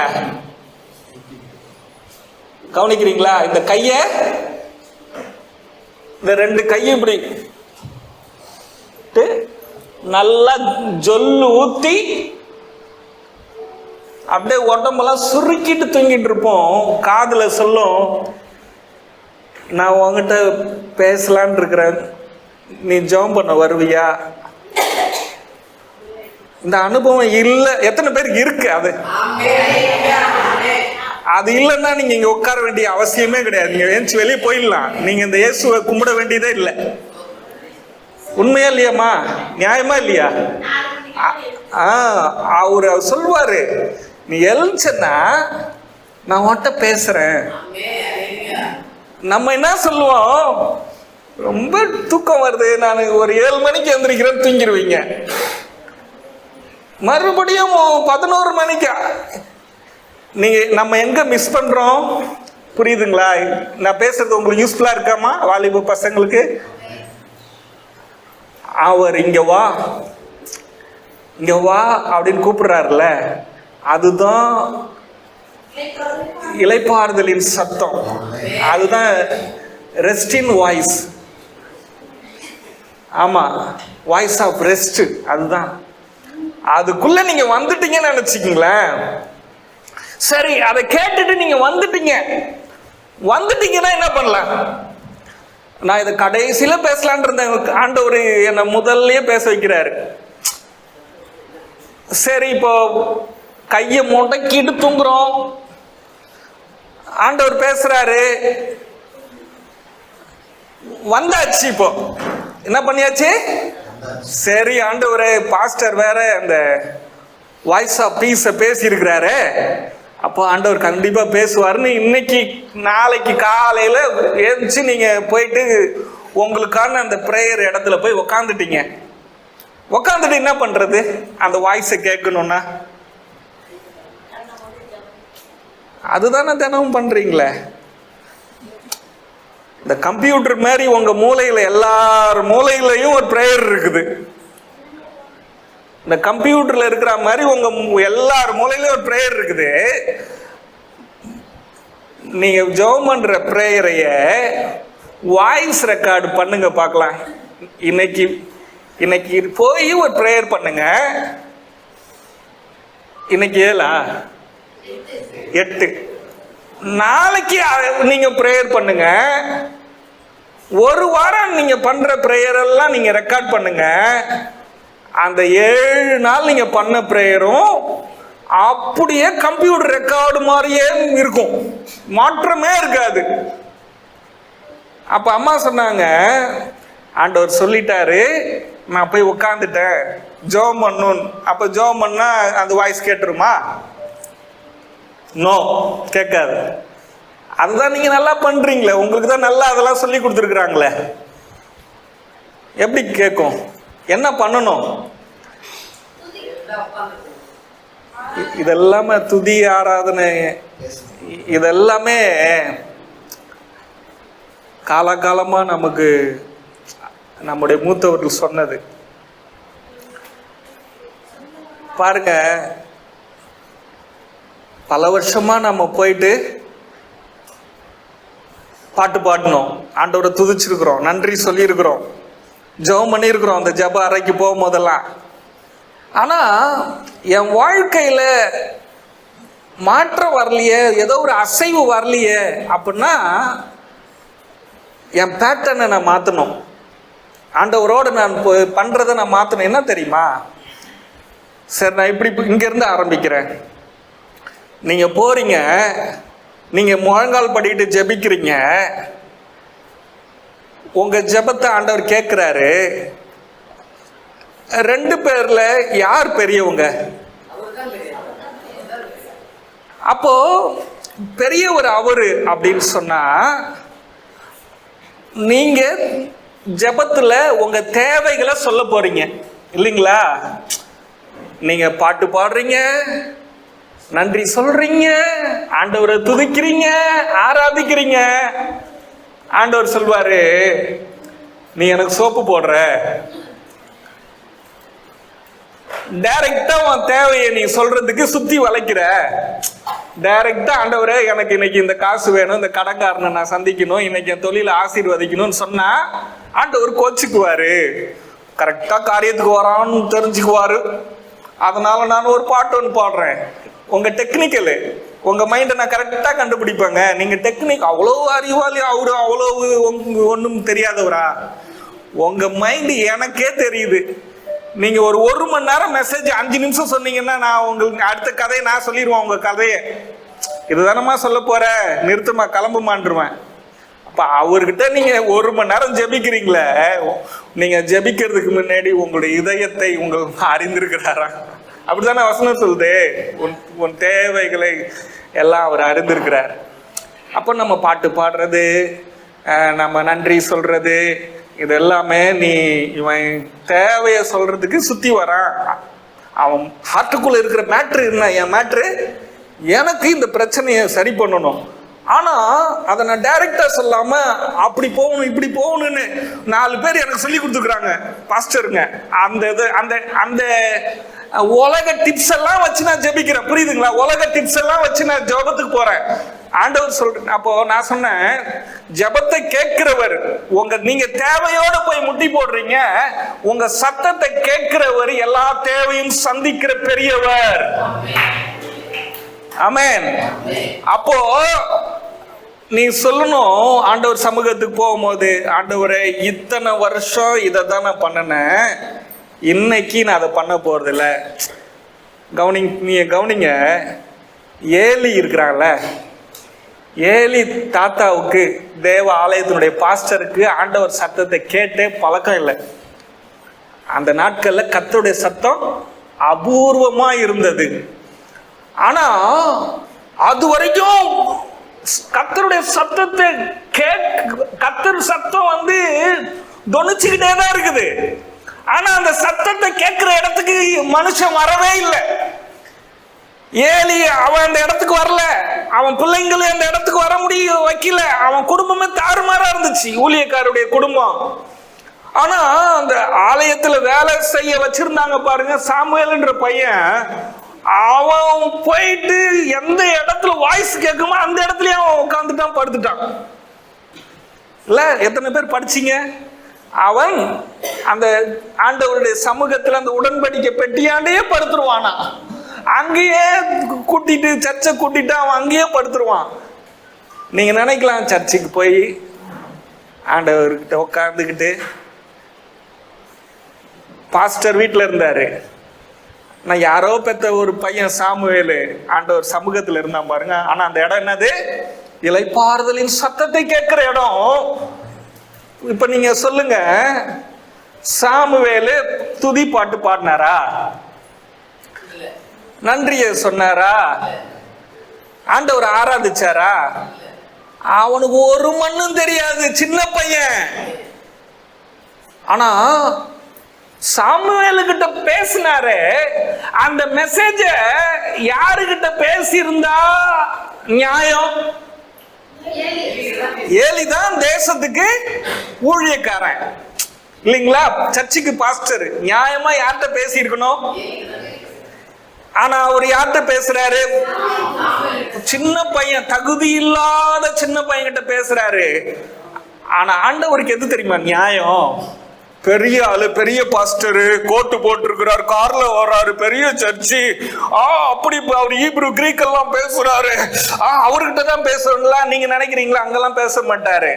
கவனிக்கிறீங்களா? இந்த கையை, இந்த 2 கையும் இப்படி நல்லா ஜொல்லு ஊத்தி அப்படியே உடம்பெல்லாம் சுருக்கிட்டு தூங்கிட்டு இருப்போம். காதுல சொல்லும், நான் உங்ககிட்ட பேசலான் இருக்கிறேன், நீ ஜெபம் பண்ண வருவியா? இந்த அனுபவம் இல்லை. எத்தனை பேருக்கு இருக்கு அது? அது இல்லைன்னா நீங்க இங்க உட்கார வேண்டிய அவசியமே கிடையாது. நீங்க ஏஞ்சி வெளியே போயிடலாம். நீங்க இந்த இயேசுவை கும்பிட வேண்டியதே இல்லை. உண்மையா இல்லையாம்மா? நியாயமா இல்லையா? அவர் சொல்வாரு, நீ எழுச்சன்னா நான் உன்கிட்ட பேசுறேன். நம்ம என்ன சொல்லுவோம்? ரொம்ப தூக்கம் வருது, நான் ஒரு 7 மணிக்கு எந்திரிக்கிறேன்னு தூங்கிடுவீங்க. மறுபடியும் 11 மணிக்கு. நீங்க நம்ம எங்க மிஸ் பண்றோம்? புரியுதுங்களா? நான் பேசுறது உங்களுக்கு யூஸ்ஃபுல்லா இருக்காமா வாலிப பசங்களுக்கு? அவர் இங்க வா இங்க வா அப்படின்னு கூப்பிடுறாருல, அதுதான் இளைப்பாறுதலின் சத்தம். அதுதான் ரெஸ்ட் இன் வாய்ஸ். ஆமா, வாய்ஸ் ஆஃப் ரெஸ்ட். அதுதான். அதுக்குள்ள நீங்க வந்துட்டீங்கன்னு நினைச்சுக்கீங்களேன். சரி, அதை கேட்டுட்டு நீங்க வந்துட்டீங்கன்னா என்ன பண்ணலாம்? நான் இதை கடைசியில பேசலான் இருந்தேன். ஆண்டவர் என்னை முதல்லயே பேச வைக்கிறாரு. சரி, இப்போ கையை முடக்கிட்டு தூங்குறோம், ஆண்டவர் பேசுறாரு. வந்தாச்சு. இப்போ என்ன பண்ணியாச்சு? சரி ஆண்டவரே, பாஸ்டர் வேற அந்த வாய்ஸ் ஆஃப் பீஸ பேசி இருக்கிறாரு, அப்போ ஆண்டவர் கண்டிப்பா பேசுவாருன்னு இன்னைக்கு நாளைக்கு காலையில எழுந்துச்சு நீங்க போயிட்டு உங்களுக்கான அந்த பிரேயர் இடத்துல போய் உக்காந்துட்டீங்க. உக்காந்துட்டு என்ன பண்றது? அந்த வாய்ஸை கேட்கணும்னா அதுதானே தினமும் பண்றீங்களே. இந்த கம்ப்யூட்டர் மாதிரி உங்க மூளையில எல்லார் மூளையிலையும் ஒரு பிரேயர் இருக்குது. இந்த கம்ப்யூட்டர்ல இருக்கிற மாதிரி உங்க எல்லார் மூலையிலும் ஒரு பிரேயர் இருக்குது. நீங்க ஜெபம் பண்ற பிரேயரைய வாய்ஸ் ரெக்கார்டு பண்ணுங்க பார்க்கலாம். இன்னைக்கு போய் ஒரு பிரேயர் பண்ணுங்க. இன்னைக்கு 8 நாளைக்கு நீங்க பிரேயர் பண்ணுங்க. ஒரு வாரம் நீங்க பண்ற பிரேயர் எல்லாம் நீங்க ரெக்கார்ட் பண்ணுங்க. அந்த 7 நாள் நீங்க பண்ண பிரேயரும் அப்படியே கம்ப்யூட்டர் ரெக்கார்டு மாதிரியே இருக்கும், மாற்றமே இருக்காது. அப்ப அம்மா சொன்னாங்க, ஆண்டவர் சொல்லிட்டாரு, நான் போய் உட்காந்துட்டேன் ஜெபம் பண்ணணும். அப்ப ஜெபம் பண்ணா அந்த வாய்ஸ் கேட்டுருமா? நோ, கேட்காது. அதுதான் நீங்க நல்லா பண்றீங்களே, உங்களுக்கு தான் நல்லா அதெல்லாம் சொல்லி கொடுத்துருக்குறாங்களே, எப்படி கேட்கும்? என்ன பண்ணணும்? இதெல்லாமே துதி ஆராதனை, இதெல்லாமே காலகாலமா நமக்கு நம்முடைய மூத்தவர்கள் சொன்னது. பாருங்க, பல வருஷமா நம்ம போயிட்டு பாட்டு பாடணும், ஆண்டவரை துதிச்சிருக்கிறோம், நன்றி சொல்லியிருக்கிறோம், ஜெபம் பண்ணியிருக்கிறோம் அந்த ஜெப அறைக்கு போகும் போதெல்லாம். ஆனா என் வாழ்க்கையில மாற்றம் வரலையே, ஏதோ ஒரு அசைவு வரலையே அப்படின்னா என் பேட்டர்னை நான் மாற்றணும். ஆண்டவரோடு நான் பண்றதை நான் மாற்றணும். என்ன தெரியுமா? சரி, நான் இப்படி இங்கேருந்து ஆரம்பிக்கிறேன். நீங்க போறீங்க, நீங்க முழங்கால் படிட்டு ஜெபிக்கிறீங்க, உங்க ஜெபத்தை ஆண்டவர் கேட்கிறாரு. 2 பேர்ல யார் பெரியவங்க? அப்போ பெரியவர் அவரு அப்படின்னு சொன்னா, நீங்க ஜெபத்துல உங்க தேவைகளை சொல்ல போறீங்க இல்லைங்களா? நீங்க பாட்டு பாடுறீங்க, நன்றி சொல்றீங்க, ஆண்டவரை துதிக்கிறீங்க, ஆராதிக்கிறீங்க. ஆண்டவர் சொல்வாரு, நீ எனக்கு சோப்பு போடுற. டைரக்டா உன் தேவையை நீ சொல்றதுக்கு சுத்தி வளைக்கிற. டைரக்டா ஆண்டவரே எனக்கு இன்னைக்கு இந்த காசு வேணும், இந்த கடன்காரனை நான் சந்திக்கணும், இன்னைக்கு என் தொழில ஆசீர்வதிக்கணும்னு சொன்னா ஆண்டவர் கோச்சுக்குவாரு. கரெக்டா காரியத்துக்கு வரான்னு தெரிஞ்சுக்குவாரு. அதனால நான் ஒரு பாட்டு ஒன்று பாடுறேன். உங்க டெக்னிக்கலு, உங்க மைண்டை நான் கரெக்டா கண்டுபிடிப்பேங்க. நீங்க டெக்னிக் அவ்வளவு அறிவாளி, அவரு அவ்வளவு ஒன்றும் தெரியாதவரா? உங்க மைண்டு எனக்கே தெரியுது. நீங்க ஒரு 1 மணி நேரம் மெசேஜ் 5 நிமிஷம் சொன்னீங்கன்னா நான் உங்களுக்கு அடுத்த கதையை நான் சொல்லிடுவேன். உங்க கதையை இதுதானமா சொல்ல போற, நிறுத்துமா, கிளம்புமான்ருவேன். அப்ப அவர்கிட்ட நீங்க 1 மணி நேரம் ஜெபிக்கிறீங்களே, நீங்க ஜெபிக்கிறதுக்கு முன்னாடி உங்களுடைய இதயத்தை உங்களுக்கு அறிந்திருக்கிறாரா? அப்படித்தானே வசனம் சொல்லுது, உன் தேவைகளை எல்லாம் அவர் அறிந்திருக்கிறார். அப்போ நம்ம பாட்டு பாடுறது, நம்ம நன்றி சொல்றது, இது எல்லாமே நீ இவன் தேவையை சொல்றதுக்கு சுத்தி வரான். அவன் ஹார்ட்டுக்குள்ள இருக்கிற மேட்ரு என்ன? என் மேட்ரு எனக்கு இந்த பிரச்சனையை சரி பண்ணணும். ஆனா அதை நான் டைரக்டா சொல்லாம அப்படி போகணும் இப்படி போகணும்னு 4 பேர் எனக்கு சொல்லி கொடுத்துருக்காங்க பாஸ்டருங்க. அந்த இது அந்த அந்த உலக டிப்ஸ் எல்லாம் வச்சு நான் ஜெபிக்கிறேன். புரியுதுங்களா? உலக டிப்ஸ் எல்லாம் வச்சு நான் ஜெபத்துக்கு போறேன். ஆண்டவர் சொல்றேன். அப்போ நான் சொன்னேன், ஜெபத்தை கேட்கிறவர், நீங்க தேவையோட போய் முட்டி போடுறீங்க, உங்க சத்தத்தை கேட்கிறவர் எல்லா தேவையும் சந்திக்கிற பெரியவர். ஆமென். அப்போ நீ சொல்லணும், ஆண்டவர் சமூகத்துக்கு போகும்போது, ஆண்டவரே இத்தனை வருஷம் இதை தான் நான் பண்ணினேன், இன்னைக்கு நான் அதை பண்ண போறதில்ல. நீங்க கவனிங்க, ஏலி இருக்கிறாங்கல்ல, ஏலி தாத்தாவுக்கு, தேவ ஆலயத்தினுடைய பாஸ்டருக்கு ஆண்டவர் சத்தத்தை கேட்டே பழக்கம் இல்லை. அந்த நாட்கள்ல கர்த்தருடைய சத்தம் அபூர்வமா இருந்தது. ஆனா அது வரைக்கும் கர்த்தருடைய சத்தத்தை கர்த்தர் சத்தம் தொனிச்சுக்கிட்டே தான் இருக்குது. ஆனா அந்த சத்தத்தை கேட்கிற இடத்துக்கு மனுஷன் வரவே இல்லை. ஏலி அவன் அந்த இடத்துக்கு வரல, அவன் பிள்ளைங்களும் அந்த இடத்துக்கு வர வைக்கல. அவன் குடும்பமே தாறுமாறா இருந்துச்சு, ஊழியக்காருடைய குடும்பம். ஆனா அந்த ஆலயத்துல வேலை செய்ய வச்சிருந்தாங்க பாருங்க, சாமுவேல்ன்ற பையன். அவன் போயிட்டு எந்த இடத்துல வாய்ஸ் கேட்குமோ அந்த இடத்துலயே அவன் உட்காந்துட்டான், படுத்துட்டான். இல்ல எத்தனை பேர் படிச்சீங்க? அவன் அந்த ஆண்டவருடைய சமூகத்துல அந்த உடன்படிக்கை பெட்டியாண்டே படுத்துருவானா. அங்கேயே கூட்டிட்டு சர்ச்சை கூட்டிட்டு அவன் அங்கேயே படுத்துருவான். நீங்க நினைக்கலாம், சர்ச்சுக்கு போய் ஆண்டவர்கிட்ட உட்காந்துக்கிட்டு, பாஸ்டர் வீட்டில் இருந்தாரு, நான் யாரோ பெத்த ஒரு பையன் சாமுவேலு ஆண்டவர் சமூகத்தில் இருந்தான் பாருங்க. ஆனா அந்த இடம் என்னது? இளைப்பாறுதலின் சத்தத்தை கேட்கிற இடம். இப்ப நீங்க சொல்லுங்க, சாமுவேலு துதி பாட்டு பாடினாரா? நன்றிய சொன்னாரா? ஆண்டவர் ஆராதிச்சாரா? அவனுக்கு ஒரு மண்ணும் தெரியாது, சின்ன பையன். ஆனா சாமுவேலுகிட்ட பேசினாரு. அந்த மெசேஜ யாருகிட்ட பேசியிருந்தா நியாயம்? ஏலிதான் தேசத்துக்கு ஊழியக்காரன் இல்லைங்களா, சர்ச்சுக்கு பாஸ்டர். நியாயமா யார்கிட்ட பேசி இருக்கணும்? ஆனா அவர் யார்கிட்ட பேசுறாரு? சின்ன பையன், தகுதி இல்லாத சின்ன பையன் கிட்ட பேசுறாரு. ஆனா ஆண்டவருக்கு எது தெரியுமா நியாயம்? பெரிய ஆளு, பெரிய பாஸ்டரு, கோட்டு போட்டிருக்கிறார், கார்ல வர்றாரு, பெரிய சர்ச்சு, அப்படி அவர் ஹீப்ரு கிரீக் எல்லாம் பேசுறாரு, அவர்கிட்ட தான் பேசணும்ல நீங்க நினைக்கிறீங்களா? அங்கெல்லாம் பேச மாட்டாரு.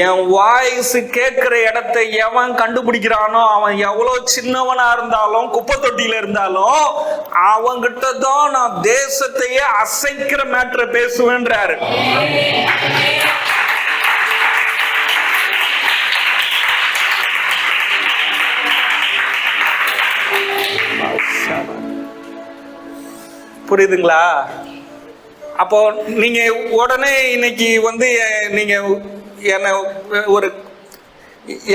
என் வாய்ஸ் கேட்கிற இடத்தை எவன் கண்டுபிடிக்கிறானோ, அவன் எவ்வளவு சின்னவனா இருந்தாலும், குப்பை தொட்டியில இருந்தாலும், அவங்கிட்ட தான் நான் தேசத்தையே அசைக்கிற மேட்டரை பேசுவேன்றாரு. புரியுதுங்களா? அப்போ நீங்க உடனே இன்னைக்கு நீங்க என்ன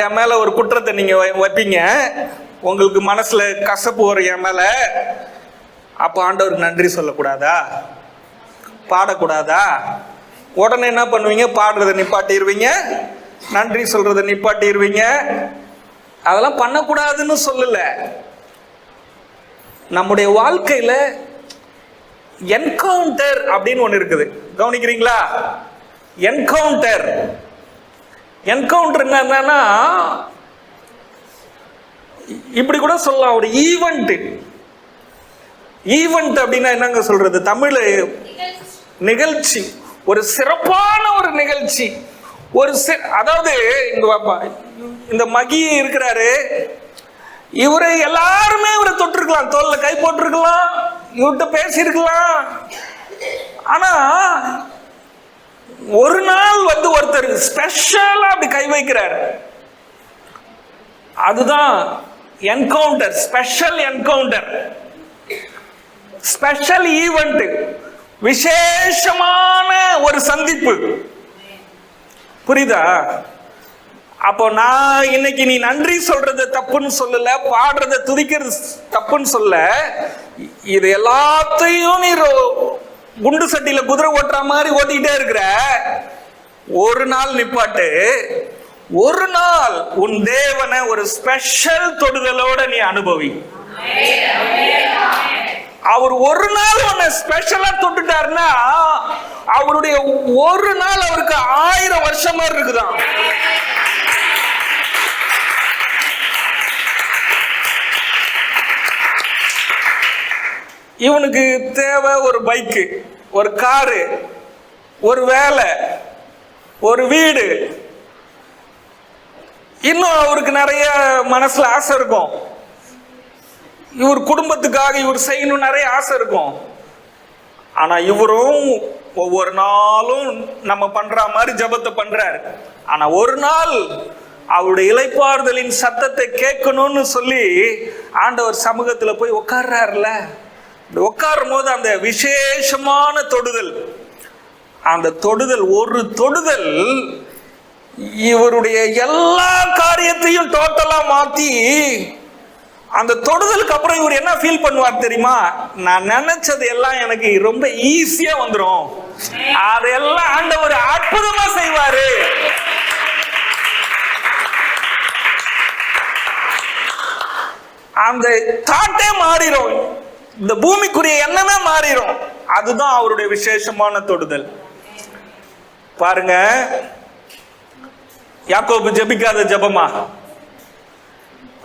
என் மேல ஒரு குற்றத்தை நீங்க வைப்பீங்க, உங்களுக்கு மனசுல கசப்பு வரும் என் மேல. அப்போ ஆண்டவருக்கு நன்றி சொல்லக்கூடாதா? பாடக்கூடாதா? உடனே என்ன பண்ணுவீங்க? பாடுறதை நிப்பாட்டிடுவீங்க, நன்றி சொல்றதை நிப்பாட்டிடுவீங்க. அதெல்லாம் பண்ணக்கூடாதுன்னு சொல்லல. நம்முடைய வாழ்க்கையில என்கவுண்டர் அப்படின்னு ஒண்ணு இருக்குது, கவனிக்கிறீங்களா? என்கவுண்டர் என்னன்னா, இப்படி கூட சொல்லலாம், ஒரு ஈவெண்ட். ஈவெண்ட் அப்படின்னா என்னங்க சொல்றது தமிழ்ல? நிகழ்ச்சி, ஒரு சிறப்பான ஒரு நிகழ்ச்சி. அதாவது இந்த மகி இருக்கிறாரு, இவரை எல்லாருமே இவரை தொட்டிருக்கலாம், தோல்ல கை போட்டிருக்கலாம், இவர்கிட்ட பேசியிருக்கலாம். ஆனா ஒரு நாள் ஒருத்தர் ஸ்பெஷலா அப்படி கை வைக்கிறார். அதுதான் encounter, special encounter, special event, விசேஷமான ஒரு சந்திப்பு. புரியுதா? அப்போ நான் இன்னைக்கு நீ நன்றி சொல்றது தப்புன்னு சொல்லல, பாடுறத துதிக்கிறது தப்புன்னு சொல்ல. இது எல்லாத்தையும் நீ குண்டு சட்டியில குதிரை ஓட்டுற மாதிரி ஓட்டிக்கிட்டே இருக்கிற. ஒரு நாள் நிப்பாட்டு, ஒரு நாள் உன் தேவனை ஒரு ஸ்பெஷல் தொடுதலோட நீ அனுபவி. அவர் ஒரு நாள் உன்னை ஸ்பெஷலா தொட்டுட்டாருன்னா, அவருடைய ஒரு நாள் அவருக்கு 1000 வருஷமா இருக்குதான். இவனுக்கு தேவை ஒரு பைக்கு, ஒரு காரு, ஒரு வேலை, ஒரு வீடு. இன்னும் அவருக்கு நிறைய மனசுல ஆசை இருக்கும். இவர் குடும்பத்துக்காக இவர் செய்யணும் நிறைய ஆசை இருக்கும். ஆனா இவரும் ஒவ்வொரு நாளும் நம்ம பண்ற மாதிரி ஜெபத்தை பண்றாரு. ஆனா ஒரு நாள் அவருடைய இளைப்பாறுதலின் சத்தத்தை கேட்கணும்னு சொல்லி ஆண்டவர் சமூகத்துல போய் உட்கார்றாருல. உட்காரும் போது அந்த விசேஷமான தொடுதல், அந்த தொடுதல், ஒரு தொடுதல் இவருடைய எல்லா காரியத்தையும் டோட்டலா மாத்தி, அந்த தொடுதலுக்கு அப்புறம் இவர் என்ன ஃபீல் பண்ணுவார் தெரியுமா? நான் நினைச்சது எல்லாம் எனக்கு ரொம்ப ஈஸியா வந்துடும், அதெல்லாம் ஆண்டவர் அற்புதமா செய்வாரு. அந்த தாட்டே மாறிடும், இந்த பூமிக்குரிய எண்ணமே மாறிடும். அதுதான் அவருடைய விசேஷமான தொடுதல். பாருங்க, யாக்கோபு ஜெபிக்காத ஜெபமா?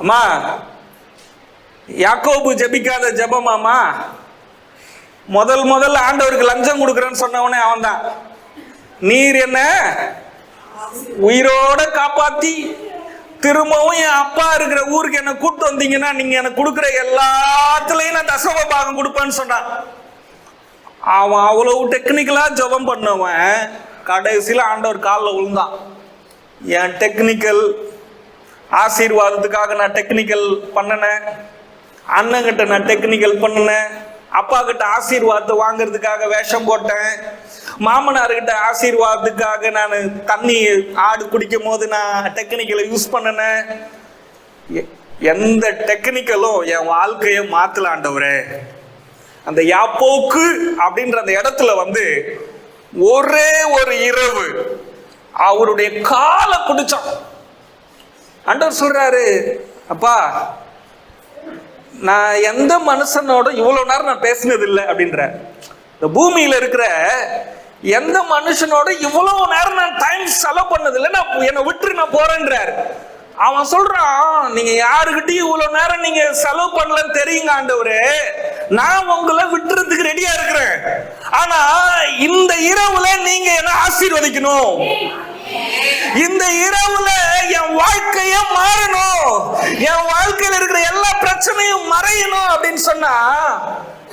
அம்மா, யாக்கோபு ஜெபிக்காத ஜெபமாமா? முதல்ல ஆண்டவருக்கு லஞ்சம் கொடுக்குறேன்னு சொன்னவனே அவன் தான். நீர் என்ன உயிரோட காப்பாத்தி திரும்பவும் என் அப்பா இருக்கிற ஊருக்கு என்ன கூப்பிட்டு வந்தீங்கன்னா நீங்க எனக்கு கொடுக்குற எல்லாத்துலயும் நான் தசம பாகம் கொடுப்பேன்னு சொன்னான். அவன் அவ்வளவு டெக்னிக்கலா ஜெபம் பண்ணவன் கடைசியில ஆண்டவர் காலில் விழுந்தான். என் டெக்னிக்கல் ஆசீர்வாதத்துக்காக நான் டெக்னிக்கல் பண்ணினேன், அண்ணங்கிட்ட நான் டெக்னிக்கல் பண்ணினேன், அப்பா கிட்ட ஆசீர்வாதத்தை வாங்கிறதுக்காக வேஷம் போட்டேன், மாமனார்கிட்ட ஆசீர்வாதத்துக்காக நான் தண்ணி ஆடு குடிக்கும் போது நான் டெக்னிக்கலை யூஸ் பண்ணினேன். எந்த டெக்னிக்கலும் என் வாழ்க்கையை மாத்தல ஆண்டவரே. அந்த யாப்போக்கு அப்படின்ற அந்த இடத்துல ஒரே ஒரு இரவு அவருடைய காலை பிடிச்சான். ஆண்டவர் சொல்றாரு, அப்பா நான் எந்த மனுஷனோட இவ்வளவு நேரம் நான் பேசினது இல்லை அப்படின்ற. இந்த பூமியில இருக்கிற எந்த மனுஷனோட இவ்வளவு நேரம் நான் டைம் செலவு பண்ணது இல்லை, நான் என்னை விட்டு நான் போறேன்றார். அவன் சொல்றான், நீங்க யாருக்கிட்டையும் இவ்வளவு நேரம் நீங்க செலவு பண்ணலன்னு தெரியுங்க ஆண்டவரே, நான் உங்களை விட்டுறதுக்கு ரெடியா இருக்கிறேன். ஆனா இந்த இரவுல நீங்க என்ன ஆசீர்வதிக்கணும், இந்த இரவுல என் வாழ்க்கைய மாறணும், என் வாழ்க்கையில இருக்கிற எல்லா பிரச்சனையும் மறையணும் அப்படின்னு சொன்னா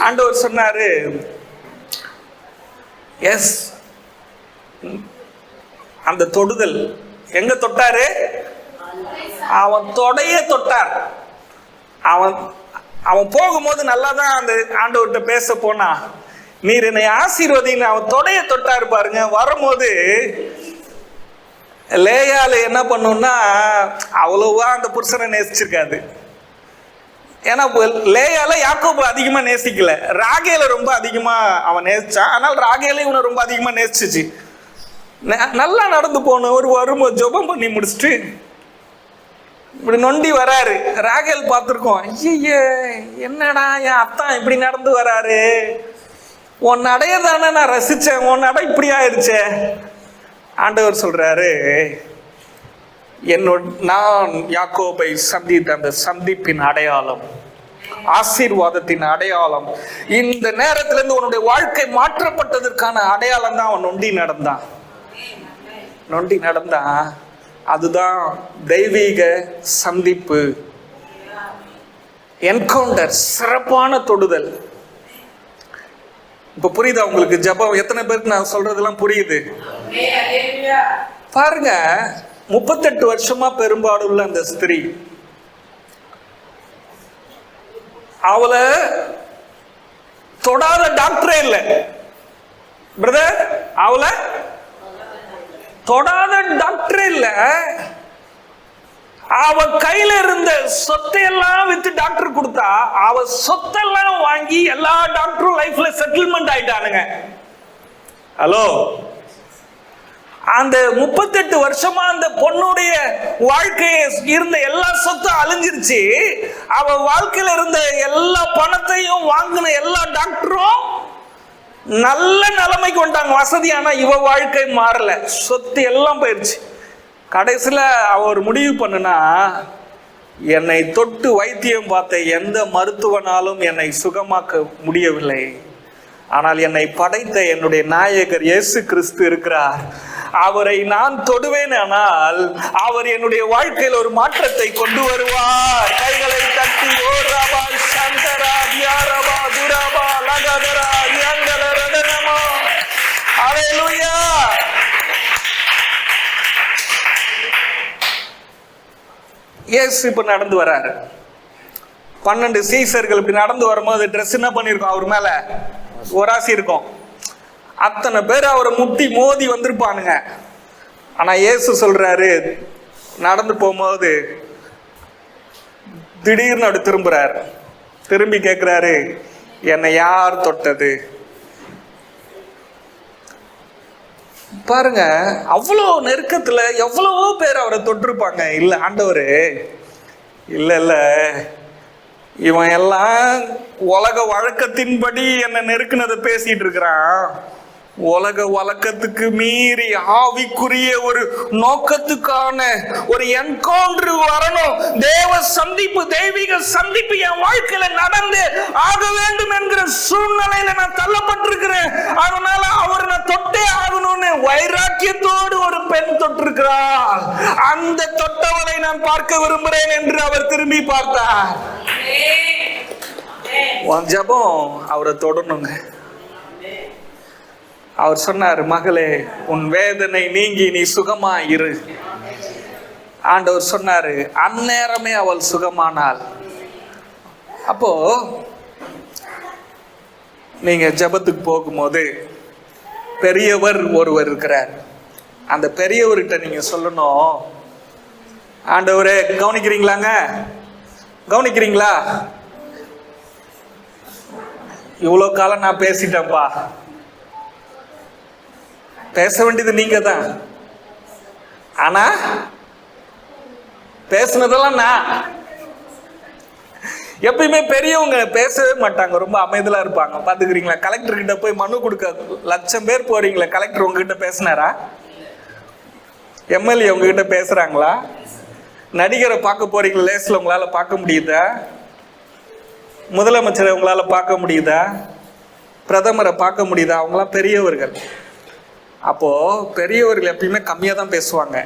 ஆண்டவர் சொன்னாரு, எஸ். அந்த தொடுதல் எங்க தொட்டாரு? அவன் தொடைய தொட்டார். அவன் போகும்போது நல்லாதான் அந்த ஆண்டவர்கிட்ட பேச போனா, நீர் என்னை ஆசீர்வதின்னு அவன் தொடைய தொட்டாரு பாருங்க. வரும்போது லேயால என்ன பண்ணும்னா அவ்வளவா அந்த புருஷனை நேசிச்சிருக்காது. ஏன்னா லேயால யாக்கோபு அதிகமா நேசிக்கல, ராகேல ரொம்ப அதிகமா அவன் நேசிச்சான். ஆனால் ராகேல இவனை ரொம்ப அதிகமா நேசிச்சு. நல்லா நடந்து போன ஒரு வரும்போது ஜெபம் பண்ணி முடிச்சுட்டு இப்படி நொண்டி வராரு. ராகேல் பார்த்துருக்கோம், ஐயே என்னடா என் அத்தான் இப்படி நடந்து வராரு, உன் நடைய தானே நான் ரசிச்சேன், உன் நடை இப்படி ஆயிடுச்சே. ஆண்டவர் சொல்றாரு, நான் யாக்கோபை சந்தித்த அந்த சந்திப்பின் அடையாளம், ஆசீர்வாதத்தின் அடையாளம், இந்த நேரத்துல இருந்து உன்னுடைய வாழ்க்கை மாற்றப்பட்டதற்கான அடையாளம் தான் அவன் நொண்டி நடந்தான். அதுதான் தெய்வீக சந்திப்பு, என்கவுண்டர், சிறப்பான தொடுதல். இப்ப புரியுதா உங்களுக்கு? ஜெபம் எத்தனை பேருக்கு நான் சொல்றதெல்லாம் புரியுது? பாருங்க, 38 வருஷமா பெரும்பாடு உள்ள அந்த ஸ்திரீ, அவளை தொடாத டாக்டரே இல்ல பிரதர், அவளை தொடாத டாக்டரே இல்ல. அவ கையில இருந்த சொத்தையெல்லாம் வித்து டாக்டர் கொடுத்தா, அவ சொத்தெல்லாம் வாங்கி எல்லா டாக்டரும் லைஃப்ல செட்டில்மெண்ட் ஆயிட்டானுங்க. ஹலோ, அந்த 38 வருஷமா அந்த பொண்ணுடைய வாழ்க்கைய இருந்த எல்லா சொத்தும் அழிஞ்சிருச்சு. அவ வாழ்க்கையில இருந்த எல்லா பணத்தையும் வாங்கின எல்லா டாக்டரும் நல்ல நிலைமைக்கு வந்துட்டாங்க, வசதியான. இவ வாழ்க்கை மாறல, சொத்து எல்லாம் போயிடுச்சு. கடைசியில அவ ஒரு முடிவு பண்ணுனா, என்னை தொட்டு வைத்தியம் பார்த்த எந்த மருத்துவனாலும் என்னை சுகமாக்க முடியவில்லை, ஆனால் என்னை படைத்த என்னுடைய நாயகர் இயேசு கிறிஸ்து இருக்கிறார், அவரை நான் தொடுவேன், ஆனால் அவர் என்னுடைய வாழ்க்கையில் ஒரு மாற்றத்தை கொண்டு வருவார். கைகளை தட்டி ஓ ரபா சந்தரா தியாரபா துரபா லகதரா யங்கலரதனமா இயேசு இப்ப நடந்து வராரு. 12 சீசர்கள் இப்படி நடந்து வரும்போது ட்ரெஸ் என்ன பண்ணிருக்கோம், அவர் மேல ஒராசி இருக்கும். அத்தனை பேர் அவரை முட்டி மோதி வந்திருப்பானுங்க. ஆனா இயேசு சொல்றாரு, நடந்து போகும்போது திடீர்னு அப்படி திரும்புறாரு. திரும்பி கேட்கிறாரு, என்னை யார் தொட்டது? பாருங்க, அவ்வளோ நெருக்கத்துல எவ்வளவோ பேர் அவரை தொட்டிருப்பாங்க. இல்ல ஆண்டவரு, இல்ல இல்ல, இவன் எல்லாம் உலக வழக்கத்தின்படி என்ன நெருக்குனதை பேசிட்டு இருக்கிறான். உலக வழக்கத்துக்கு மீறி ஆவிக்குரிய ஒரு நோக்கத்துக்கான ஒரு என்கவுண்டர் வரணும். தேவ சந்திப்பு, தெய்வீக சந்திப்பு என் வாழ்க்கையில நடந்து ஆக வேண்டும் என்கிற சூழ்நிலையில நான் தள்ளப்பட்டிருக்கிறேன். அதனால அவர் நான் தொட்டே ஆகணும்னு வைராக்கியத்தோடு ஒரு பெண் தொட்டிருக்கிறார். அந்த தொட்டவனை நான் பார்க்க விரும்புகிறேன் என்று அவர் திரும்பி பார்த்தார். உன் ஜெபம் அவரை தொடணுங்க. அவர் சொன்னார், மகளே, உன் வேதனை நீங்கி நீ சுகமா இரு. ஆண்டவர் சொன்னாரு, அந்நேரமே அவள் சுகமானாள். அப்போ நீங்க ஜெபத்துக்கு போகும்போது பெரியவர் ஒருவர் இருக்கிறார். அந்த பெரியவர்கிட்ட நீங்க சொல்லணும், ஆண்டவரே, கவனிக்கிறீங்களாங்க? கவனிக்கிறீங்களா? இவ்வளோ காலம் நான் பேசிட்டேன்ப்பா. பேச வேண்டியது நீங்க தான். ஆனா பேசுனதெல்லாம் நான். எப்பயுமே பெரியவங்க பேசவே மாட்டாங்க, ரொம்ப அமைதியா இருப்பாங்க. பாத்துக்கிறீங்களா? கலெக்டர் கிட்ட போய் மனு கொடுக்க 1,00,000 பேர் போறீங்களா, கலெக்டர் உங்ககிட்ட பேசினாரா? எம்எல்ஏ உங்ககிட்ட பேசுறாங்களா? நடிகரை பார்க்க போறீங்களா, லேஸ்ல உங்களால பார்க்க முடியுதா? முதலமைச்சரை உங்களால பார்க்க முடியுதா? பிரதமரை பார்க்க முடியுதா? அவங்களாம் பெரியவர்கள். அப்போ பெரியவர்கள் எப்பயுமே கம்மியா தான் பேசுவாங்க.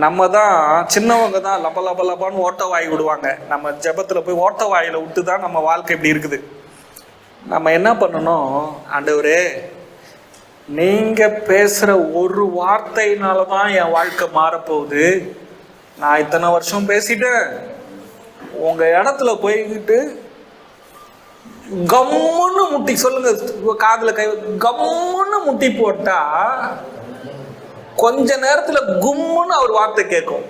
நம்ம தான் சின்னவங்க தான் லப லப லபான்னு ஓட்ட வாய் விடுவாங்க. நம்ம ஜெபத்துல போய் ஓட்ட வாயில விட்டு தான் நம்ம வாழ்க்கை இப்படி இருக்குது. நம்ம என்ன பண்ணணும், ஆண்டவரே, நீங்க பேசுற ஒரு வார்த்தையினாலதான் என் வாழ்க்கை மாறப்போகுது. நான் இத்தனை வருஷம் பேசிட்டேன். உங்க இடத்துல போய்கிட்டு கம்முன்னு முட்டி சொல்லுங்க, காதுல கை கம்முன்னு முட்டி போட்டா கொஞ்ச நேரத்துல கும்முன்னு அவர் வார்த்தை கேட்கும்.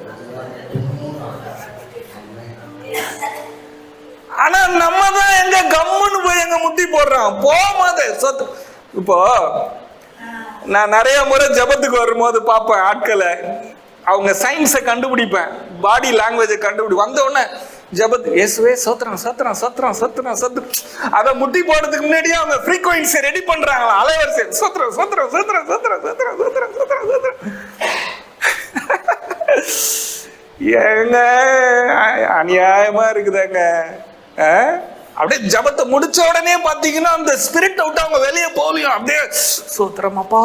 ஆனா நம்ம தான் எங்க கம்முன்னு போய் எங்க முட்டி போடுறோம். போகும்போது இப்போ நான் நிறைய முறை ஜெபத்துக்கு வரும்போது பார்ப்பேன் ஆட்களை, அவங்க சயின்ஸை கண்டுபிடிப்பேன், பாடி லாங்குவேஜை வந்த உடனே ஜெபத்து இயேசுவே சோத்திரம் சோத்திரம் சோத்திரம் சோத்திரம் சோத்திரம். அதை முட்டி போடுறதுக்கு முன்னாடியே அவங்க ஃப்ரீக்வன்சி ரெடி பண்றாங்களா, அலைவரிசை. சோத்திரம் சோத்திரம் சோத்திரம் சோத்திரம் சோத்திரம் சோத்திரம் சோத்திரம் சோத்திரம். ஏங்க அநியாயமா இருக்குதாங்க. அப்படியே ஜபத்தை முடிச்ச உடனே பாத்தீங்கன்னா அந்த ஸ்பிரிட் விட்டு அவங்க வெளியே போகலையும். அப்படியே சோத்திரமாப்பா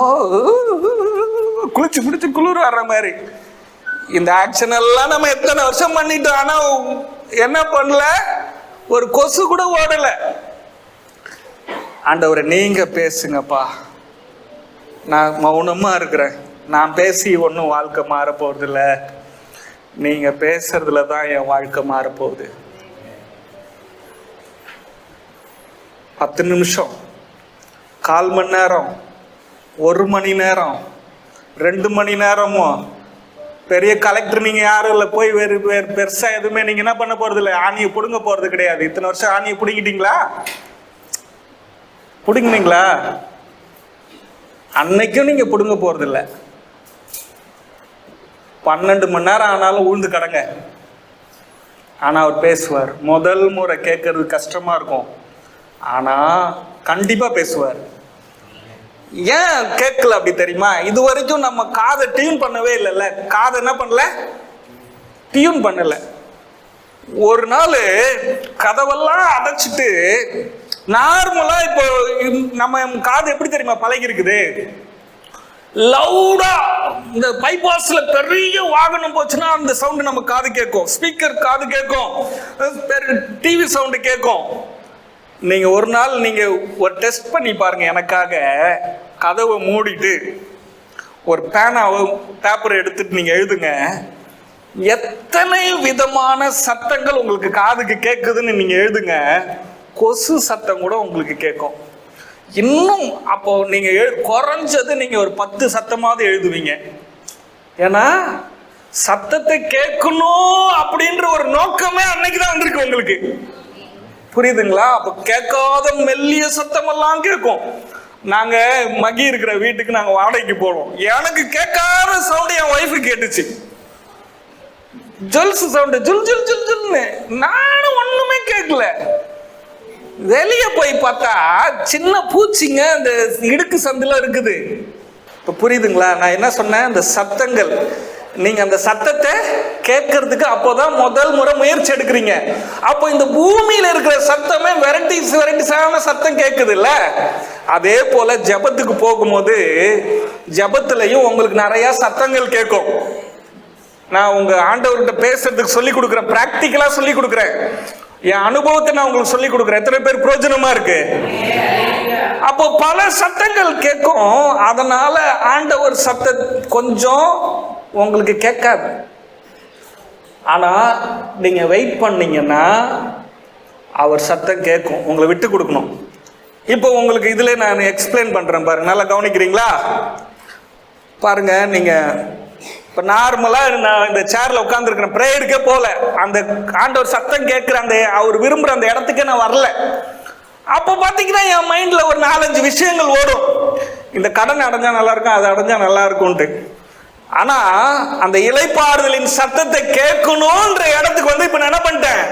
குளிச்சு முடிச்சு குளிர் வர்ற மாதிரி. இந்த ஆக்ஷன் எல்லாம் நம்ம எத்தனை வருஷம் பண்ணிட்டோம். ஆனா என்ன பண்ணல, ஒரு கொசு கூட ஓடல. ஆண்டவரை நீங்க பேசுங்கப்பா, நான் மௌனமா இருக்கிறேன். நான் பேசி ஒன்றும் வாழ்க்கை மாற போறது இல்லை, நீங்க பேசுறதுல தான் என் வாழ்க்கை மாற போகுது. 10 நிமிஷம், 1/4 மணி நேரம், 1 மணி நேரம், 2 மணி நேரமும் பெரிய கலெக்டர் நீங்க யாரும் இல்லை. போய் வேறு பெருசா எதுவுமே நீங்க என்ன பண்ண போறது இல்லை, ஆணியை பிடுங்க போறது கிடையாது. இத்தனை வருஷம் ஆணியை பிடிங்கிட்டீங்களா? பிடுங்கினீங்களா? அன்னைக்கும் நீங்க பிடுங்க போறது இல்லை. 12 மணி நேரம் ஆனாலும் உழுந்து கடங்க. ஆனா அவர் பேசுவார். முதல் முறை கேட்கறது கஷ்டமா இருக்கும், ஆனா கண்டிப்பா பேசுவார். ஏன் கேட்கல அப்படி தெரியுமா? இது வரைக்கும் நம்ம காதை டியூன் பண்ணவே இல்லைல்ல. காதை என்ன பண்ணல, டியூன் பண்ணல. ஒரு நாள் கதவெல்லாம் அடைச்சிட்டு நார்மலா இப்போ நம்ம காது எப்படி தெரியுமா பழகி இருக்குது, லவுடா. இந்த பைபாஸ்ல பெரிய வாகனம் போச்சுன்னா அந்த சவுண்ட் நம்ம காது கேட்கும், ஸ்பீக்கர் காது கேட்கும், டிவி சவுண்டு கேட்கும். நீங்க ஒரு நாள் நீங்க ஒரு டெஸ்ட் பண்ணி பாருங்க. எனக்காக கதவை மூடிட்டு ஒரு பேனாவை பேப்பரை எடுத்துட்டு நீங்க எழுதுங்க. எத்தனை விதமான சத்தங்கள் உங்களுக்கு காதுக்கு கேட்குதுன்னு நீங்க எழுதுங்க. கொசு சத்தம் கூட உங்களுக்கு கேட்கும். இன்னும் அப்போ நீங்க குறைஞ்சது நீங்க ஒரு 10 சத்தமாவது எழுதுவீங்க. ஏன்னா சத்தத்தை கேட்கணும் அப்படின்ற ஒரு நோக்கமே அன்னைக்குதான் வந்திருக்கு உங்களுக்கு. புரியுதுங்களா? அப்ப கேட்காத மெல்லிய சத்தம் எல்லாம் கேட்கும். நாங்க மகி இருக்கிற வீட்டுக்கு நாங்க வாடகைக்கு போறோம். எனக்கு கேட்காத சவுண்ட் என் ஒய்ஃபு கேட்டுச்சு. ஜுல்ஸ் சவுண்ட், ஜுல் ஜுல் ஜுல் ஜுல்னு. நானும் ஒண்ணுமே கேட்கல. வெளியே போய் பார்த்தா சின்ன பூச்சிங்க அந்த இடுக்கு சந்தில இருக்குது. இப்போ புரியுதுங்களா நான் என்ன சொன்னேன்? அந்த சத்தங்கள், நீங்க அந்த சத்தத்தை கேட்கறதுக்கு முதல் முறை முயற்சி எடுக்கிறீங்க. அப்போ இந்த பூமியில இருக்கிற சத்தமே வெரைட்டிஸான சத்தம் கேட்குது இல்ல? அதே போல ஜபத்துக்கு போகும்போது ஜபத்திலையும் உங்களுக்கு நிறைய சத்தங்கள் கேட்கும். நான் உங்க ஆண்டவர்கிட்ட பேசுறதுக்கு சொல்லி கொடுக்குறேன், பிராக்டிக்கலா சொல்லி கொடுக்குறேன். என் அனுபவத்தை நான் உங்களுக்கு சொல்லி கொடுக்குறேன். எத்தனை பேர் பிரயோஜனமா இருக்கு? அப்போ பல சத்தங்கள் கேட்கும். அதனால ஆண்டவர் சத்த கொஞ்சம் உங்களுக்கு கேட்காது. ஆனா நீங்க வெயிட் பண்ணீங்கன்னா அவர் சத்தம் கேட்கும். உங்களை விட்டு கொடுக்கணும். இப்போ உங்களுக்கு இதுல நான் எக்ஸ்பிளைன் பண்றேன் பாருங்க, நல்லா கவனிக்கிறீங்களா? பாருங்க, நீங்க இப்போ நார்மலாக நான் இந்த சேரில் உட்காந்துருக்கிறேன், ப்ரேயருக்கே போகல, அந்த ஆண்டவர் சத்தம் கேட்குற அந்த அவர் விரும்புகிற அந்த இடத்துக்கே நான் வரல. அப்போ பார்த்தீங்கன்னா என் மைண்டில் ஒரு 4-5 விஷயங்கள் ஓடும். இந்த கடன் அடைஞ்சா நல்லா இருக்கும், அதை அடைஞ்சா நல்லா இருக்கும்ட்டு. ஆனால் அந்த இளைப்பாறுதலின் சத்தத்தை கேட்கணுன்ற இடத்துக்கு வந்து இப்போ நான் என்ன பண்ணிட்டேன்?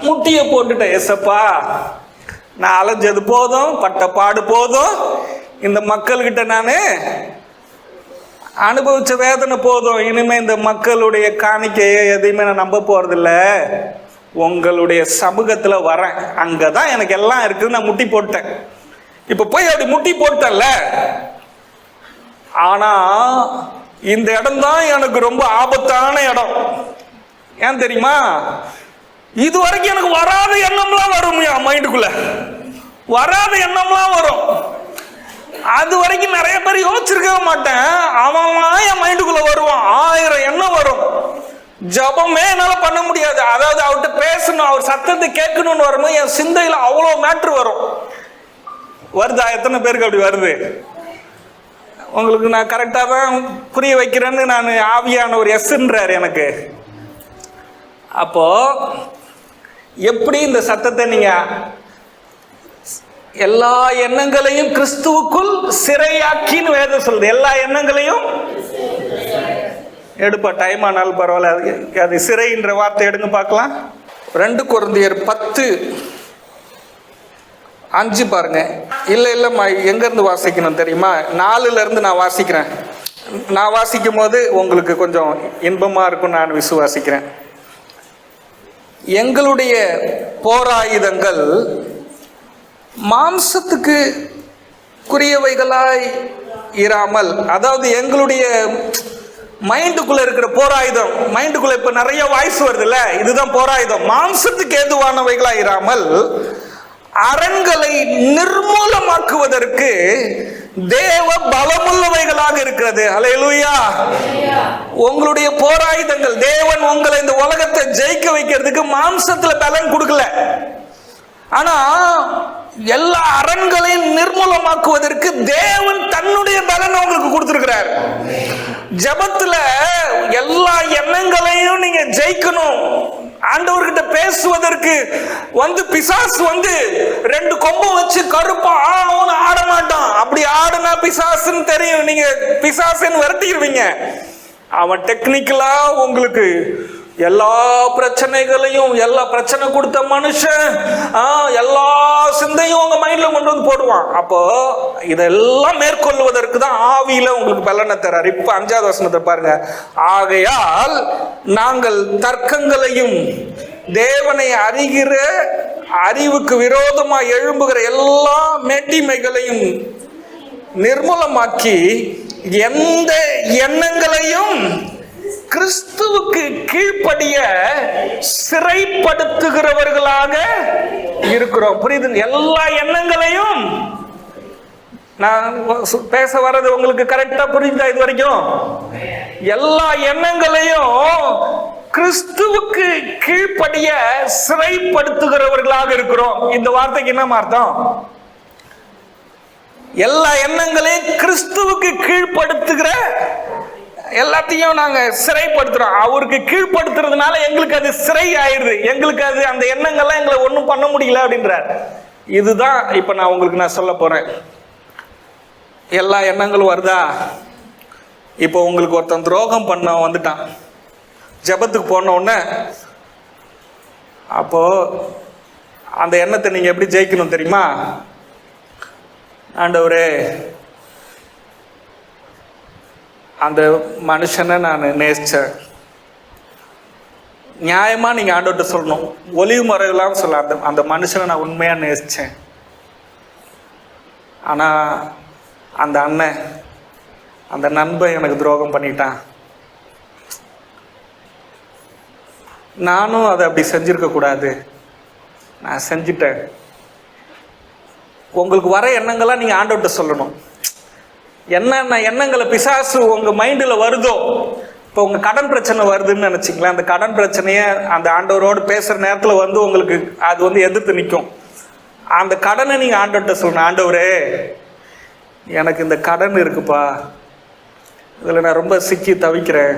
முட்டியை போட்டுட்டேன். ஏசப்பா, நான் அலைஞ்சது போதும், பட்ட பாடு போதும், இந்த மக்கள்கிட்ட நான் அனுபவிச்ச வேதனை போதும், இனிமே இந்த மக்களுடைய காணிக்கையை எதையுமே நான் நம்ப போறதில்ல, உங்களுடைய சமூகத்துல வரேன், அங்கதான் எனக்கு எல்லாம் இருக்குது, நான் முட்டி போட்டேன். இப்ப போய் அப்படி முட்டி போட்டேன்ல, ஆனா இந்த இடம் தான் எனக்கு ரொம்ப ஆபத்தான இடம். ஏன் தெரியுமா? இது வரைக்கும் எனக்கு வராத எண்ணம்லாம் வரும், என் மைண்டுக்குள்ள வராத எண்ணம்லாம் வரும். அது வரைக்கும் நிறைய பேர் யோசிச்சிருக்கவே மாட்டேன். அவன் என் மைண்டுக்குள்ள வருவான், 1000 எண்ணம் வரும். ஜபமே என்னால பண்ண முடியாது. அதாவது அவர்கிட்ட பேசணும், அவர் சத்தத்தை கேட்கணும்னு வரும்போது என் சிந்தையில அவ்வளோ மேட்ரு வரும். வருதா? எத்தனை பேருக்கு அப்படி வருது? உங்களுக்கு நான் கரெக்டாக தான் புரிய வைக்கிறேன்னு நான் ஆவியானவர் எஸ்ன்றார் எனக்கு. அப்போ எப்படி இந்த சத்தத்தை நீங்க எல்லா எண்ணங்களையும் கிறிஸ்துவுக்குள் சிறையாக்கின்னு வேதம் சொல்லுது. எல்லா எண்ணங்களையும் எடுப்பா, டைம் ஆனாலும் பரவாயில்ல, அது சிறைன்ற வார்த்தை எடுங்க பார்க்கலாம். 2 கொரிந்தியர் 10:5 பாருங்க. இல்லைம்மா, எங்கேருந்து வாசிக்கணும் தெரியுமா? 4ல இருந்து நான் வாசிக்கிறேன். நான் வாசிக்கும் போது உங்களுக்கு கொஞ்சம் இன்பமாக இருக்கும் நான் விசுவாசிக்கிறேன். எங்களுடைய போராயுதங்கள் மாம்சத்துக்கு குறியவைகளாய் இராமல், அதாவது எங்களுடைய மைண்டுக்குள்ள இருக்கிற போராயுதம், மைண்டுக்குள்ள இப்ப நிறைய வாய்ஸ் வருது இல்ல, இதுதான் போராயுதம். மாம்சத்துக்கு ஏதுவானவைகளா இராமல் அரண்களை நிர்மூலமாக்குவதற்கு தேவ பலமுள்ளவைகளாக இருக்கிறது. அல்லேலூயா. உங்களுடைய போராயுதங்கள், தேவன் உங்களை இந்த உலகத்தை ஜெயிக்க வைக்கிறதுக்கு மாம்சத்துல பலன் கொடுக்கல, ஆனா எல்லா அரண்களையும் நிர்மூலமாக்குவதற்கு தேவன் தன்னுடைய பலனை உங்களுக்கு கொடுத்திருக்கிறார். ஜபத்துல எல்லா எண்ணங்களையும் நீங்க ஜெயிக்கணும். ஆண்டவர்கிட்ட பேசுவதற்கு பிசாசு 2 கொம்பு வச்சு கருப்பா ஆட மாட்டான். அப்படி ஆடுனா பிசாசுன்னு தெரியும், நீங்க பிசாசுன்னு விரட்டிடுவீங்க. அவன் டெக்னிக்கலா உங்களுக்கு எல்லா பிரச்சனைகளையும், எல்லா பிரச்சனை கொடுத்த மனுஷன் எல்லா சிந்தையும் உங்க மைண்ட்ல கொண்டு வந்து போடுவான். அப்போ இதெல்லாம் மேற்கொள்வதற்கு தான் ஆவியில உங்களுக்கு பலனை தரார். இப்ப 5வது வசனத்தை பாருங்க. ஆகையால் நாங்கள் தர்க்கங்களையும் தேவனை அறிகிற அறிவுக்கு விரோதமா எழும்புகிற எல்லா மேட்டிமைகளையும் நிர்மூலமாக்கி எந்த எண்ணங்களையும் கிறிஸ்துவுக்கு கீழ்ப்படிய சிறைப்படுத்துகிறவர்களாக இருக்கிறோம். புரியுது? எல்லா எண்ணங்களையும் நான் பேச வர்றது உங்களுக்கு கரெக்டா புரியுதா? இது வரைக்கும் எல்லா எண்ணங்களையும் கிறிஸ்துவுக்கு கீழ்ப்படிய சிறைப்படுத்துகிறவர்களாக இருக்கிறோம். இந்த வார்த்தைக்கு என்ன அர்த்தம்? எல்லா எண்ணங்களையும் கிறிஸ்துவுக்கு கீழ்ப்படுத்துகிற எல்லாத்தையும் நாங்க சிறைப்படுத்துறோம். அவருக்கு கீழ்ப்படுத்துறதுனால எங்களுக்கு அது சிறை ஆயிடுது. எங்களுக்கு அது அந்த எண்ணங்கள்லாம் எங்களை ஒன்றும் பண்ண முடியல அப்படின்றார். இதுதான் இப்ப நான் உங்களுக்கு சொல்ல போறேன். எல்லா எண்ணங்களும் வருதா? இப்போ உங்களுக்கு ஒருத்தன் துரோகம் பண்ண வந்துட்டான், ஜெபத்துக்கு போன உடனே அப்போ அந்த எண்ணத்தை நீங்க எப்படி ஜெயிக்கணும் தெரியுமா? ஆண்டவரே, அந்த மனுஷனை நான் நேசிச்சேன். நியாயமா நீங்க ஆண்டவர்கிட்ட சொல்லணும், ஒளிவு முறையெல்லாம் சொல்ல, அந்த மனுஷனை நான் உண்மையா நேசிச்சேன். ஆனா அந்த அண்ணன், அந்த நண்பன் எனக்கு துரோகம் பண்ணிட்டான். நானும் அதை அப்படி செஞ்சிருக்க கூடாது, நான் செஞ்சிட்டேன். உங்களுக்கு வர எண்ணங்கள்லாம் நீங்க ஆண்டவர்கிட்ட சொல்லணும். என்னென்ன எண்ணங்களை பிசாசு உங்க மைண்ட்ல வருதோ, இப்போ உங்க கடன் பிரச்சனை வருதுன்னு நினைச்சிங்களேன், அந்த கடன் பிரச்சனையை அந்த ஆண்டவரோடு பேசுற நேரத்துல உங்களுக்கு அது எதிர்த்து நிற்கும். அந்த கடனை நீங்க ஆண்டவர்கிட்ட சொல்லணும். ஆண்டவரே, எனக்கு இந்த கடன் இருக்குப்பா, இதுல நான் ரொம்ப சிக்கி தவிக்கிறேன்.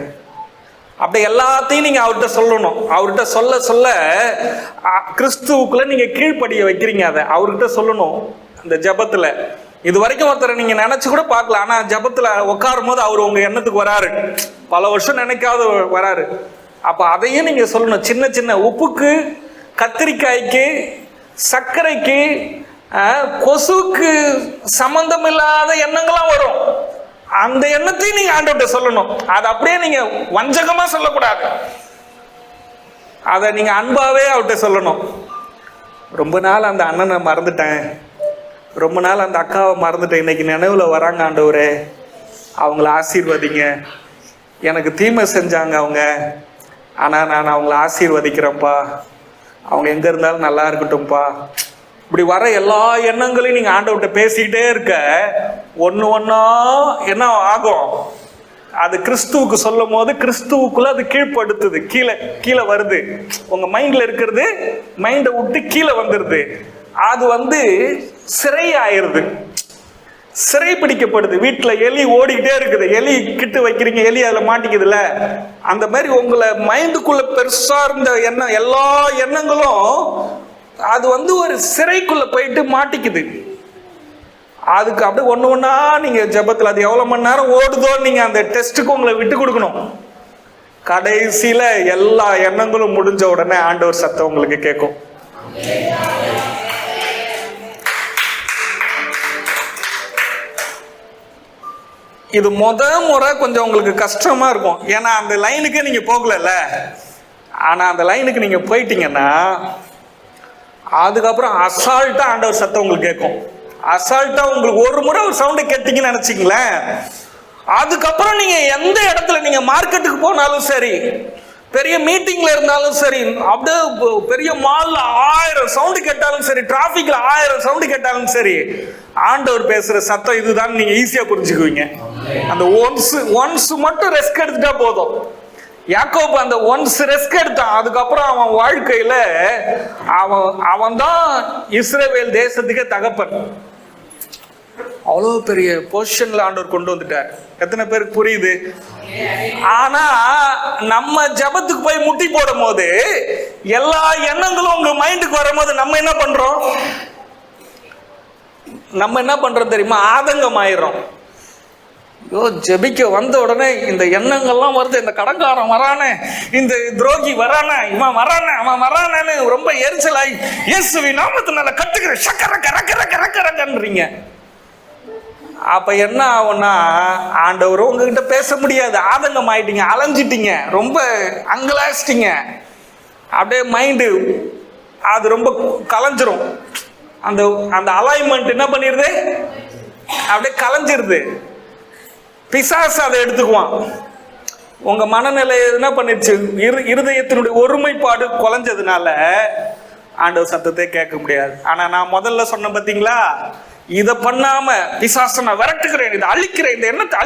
அப்படி எல்லாத்தையும் நீங்க அவர்கிட்ட சொல்லணும். அவர்கிட்ட சொல்ல சொல்ல கிறிஸ்துவுக்குள்ள நீங்க கீழ்ப்படிய வைக்கிறீங்க. அதை அவர்கிட்ட சொல்லணும் அந்த ஜெபத்துல. இது வரைக்கும் ஒருத்தரை நீங்க நினைச்சு கூட பார்க்கலாம், ஆனா ஜெபத்துல உட்காரும் போது அவர் உங்க எண்ணத்துக்கு வராரு, பல வருஷம் நினைக்காத வராரு. அப்ப அதையும் நீங்க சொல்லணும். சின்ன சின்ன உப்புக்கு, கத்திரிக்காய்க்கு, சர்க்கரைக்கு, கொசுக்கு சம்பந்தம் இல்லாத எண்ணங்கள்லாம் வரும். அந்த எண்ணத்தையும் நீங்க ஆண்டவர்கிட்ட சொல்லணும். அதை அப்படியே நீங்க வஞ்சகமா சொல்லக்கூடாது, அதை நீங்க அன்பாவே அவர்கிட்ட சொல்லணும். ரொம்ப நாள் அந்த அண்ணனை மறந்துட்டேன், ரொம்ப நாள் அந்த அக்காவை மறந்துட்டேன், இன்னைக்கு நினைவுல வராங்க ஆண்டவரே, அவங்கள ஆசீர்வதிங்க. எனக்கு தீமை செஞ்சாங்க அவங்க, ஆனா நான் அவங்கள ஆசீர்வதிக்கிறேன்ப்பா, அவங்க எங்க இருந்தாலும் நல்லா இருக்கட்டும்ப்பா. இப்படி வர எல்லா எண்ணங்களையும் நீங்க ஆண்டவர்கிட்ட பேசிக்கிட்டே இருக்க, ஒன்று ஒன்றா என்ன ஆகும்? அது கிறிஸ்துவுக்கு சொல்லும் போது கிறிஸ்துவுக்குள்ள அது கீழ்ப்படுத்துது, கீழே கீழே வருது. உங்க மைண்ட்ல இருக்கிறது மைண்டை விட்டு கீழே வந்துடுது. அது சிறை ஆயிருது, சிறை பிடிக்கப்படுது. வீட்டில் எலி ஓடிக்கிட்டே இருக்குது, எலி கிட்டு வைக்கிறீங்க, எலி அதில் மாட்டிக்குதுல்ல, அந்த மாதிரி உங்களை மைண்டுக்குள்ள பெருசா இருந்த எண்ணம், எல்லா எண்ணங்களும் அது ஒரு சிறைக்குள்ள போயிட்டு மாட்டிக்குது. அதுக்கு அப்படியே ஒன்று ஒன்றா நீங்க ஜெபத்தில் அது எவ்வளோ மணி நேரம் ஓடுதோ நீங்க அந்த டெஸ்ட்டுக்கு உங்களை விட்டு கொடுக்கணும். கடைசியில எல்லா எண்ணங்களும் முடிஞ்ச உடனே ஆண்டவர் சத்தம் உங்களுக்கு கேட்கும். இது முறை கொஞ்சம் உங்களுக்கு கஷ்டமா இருக்கும், ஏன்னா அந்த லைனுக்கு நீங்க போகல. ஆனா அந்த லைனுக்கு நீங்க போயிட்டீங்கன்னா அதுக்கப்புறம் அசால்ட்டா ஆண்டவர் சத்தம் உங்களுக்கு கேட்கும். அசால்ட்டா உங்களுக்கு ஒரு முறை ஒரு சவுண்டை கேட்டீங்கன்னு நினைச்சிங்களேன், அதுக்கப்புறம் நீங்க எந்த இடத்துல நீங்க மார்க்கெட்டுக்கு போனாலும் சரி, பெரிய மீட்டிங்ல இருந்தாலும் சரி, அப்படியே பெரிய மால்ல 1000 சவுண்டு கேட்டாலும் சரி, டிராபிக்ல 1000 சவுண்டு கேட்டாலும் சரி, ஆண்டவர் பேசுற சத்தம் இதுதான் நீங்க ஈஸியா புரிஞ்சுக்குவீங்க. அந்த ஒன்ஸ் மட்டும் ரெஸ்க் எடுத்துட்டா போதும். யாக்கோபு அந்த ஒன்ஸ் ரெஸ்க் எடுத்தான், அதுக்கப்புறம் அவன் வாழ்க்கையில அவன் தான் இஸ்ரவேல் தேசத்துக்கே தகப்பன். அவ்வளவு பெரிய பொசிஷன்ல ஆண்டவர் கொண்டு வந்துட்டார். எத்தனை பேருக்கு புரியுது? ஆனா நம்ம ஜெபத்துக்கு போய் முட்டி போடும் போது எல்லா எண்ணங்களும் உங்க மைண்டுக்கு வரும்போது நம்ம என்ன பண்றோம் தெரியுமா? ஆதங்கம் ஆயிரும். ஜெபிக்க வந்த உடனே இந்த எண்ணங்கள்லாம் வருது, இந்த கடன்காரன் வரானே, இந்த துரோகி வரானே, இவன் வரானே, அவன் வரானேன்னு ரொம்ப எரிச்சலாகி இயேசுவின் நாமத்தினால கட்டுக்கிற சக்கர கரக்கறீங்க. அப்ப என்ன ஆகும்னா, ஆண்டவரும் உங்ககிட்ட பேச முடியாது, ஆதங்கம் ஆயிட்டீங்க, அலைஞ்சிட்டீங்க, ரொம்ப அங்கலாச்சிட்டீங்க. அப்படியே மைண்டு அது ரொம்ப கலைஞ்சிரும். அந்த அலைன்மெண்ட் என்ன பண்ணிருது, அப்படியே கலைஞ்சிருது. பிசாசு அதை எடுத்துக்குவான். உங்க மனநிலை என்ன பண்ணிருச்சு, இருதயத்தினுடைய ஒருமைப்பாடு குலைஞ்சதுனால ஆண்டவர் சத்தத்தை கேட்க முடியாது. ஆனா நான் முதல்ல சொன்ன பார்த்தீங்களா, இதை பண்ணாம பிசாசை நான் விரட்டுகிறேன், இதை அழிக்கிறேன், இந்த எண்ணத்தை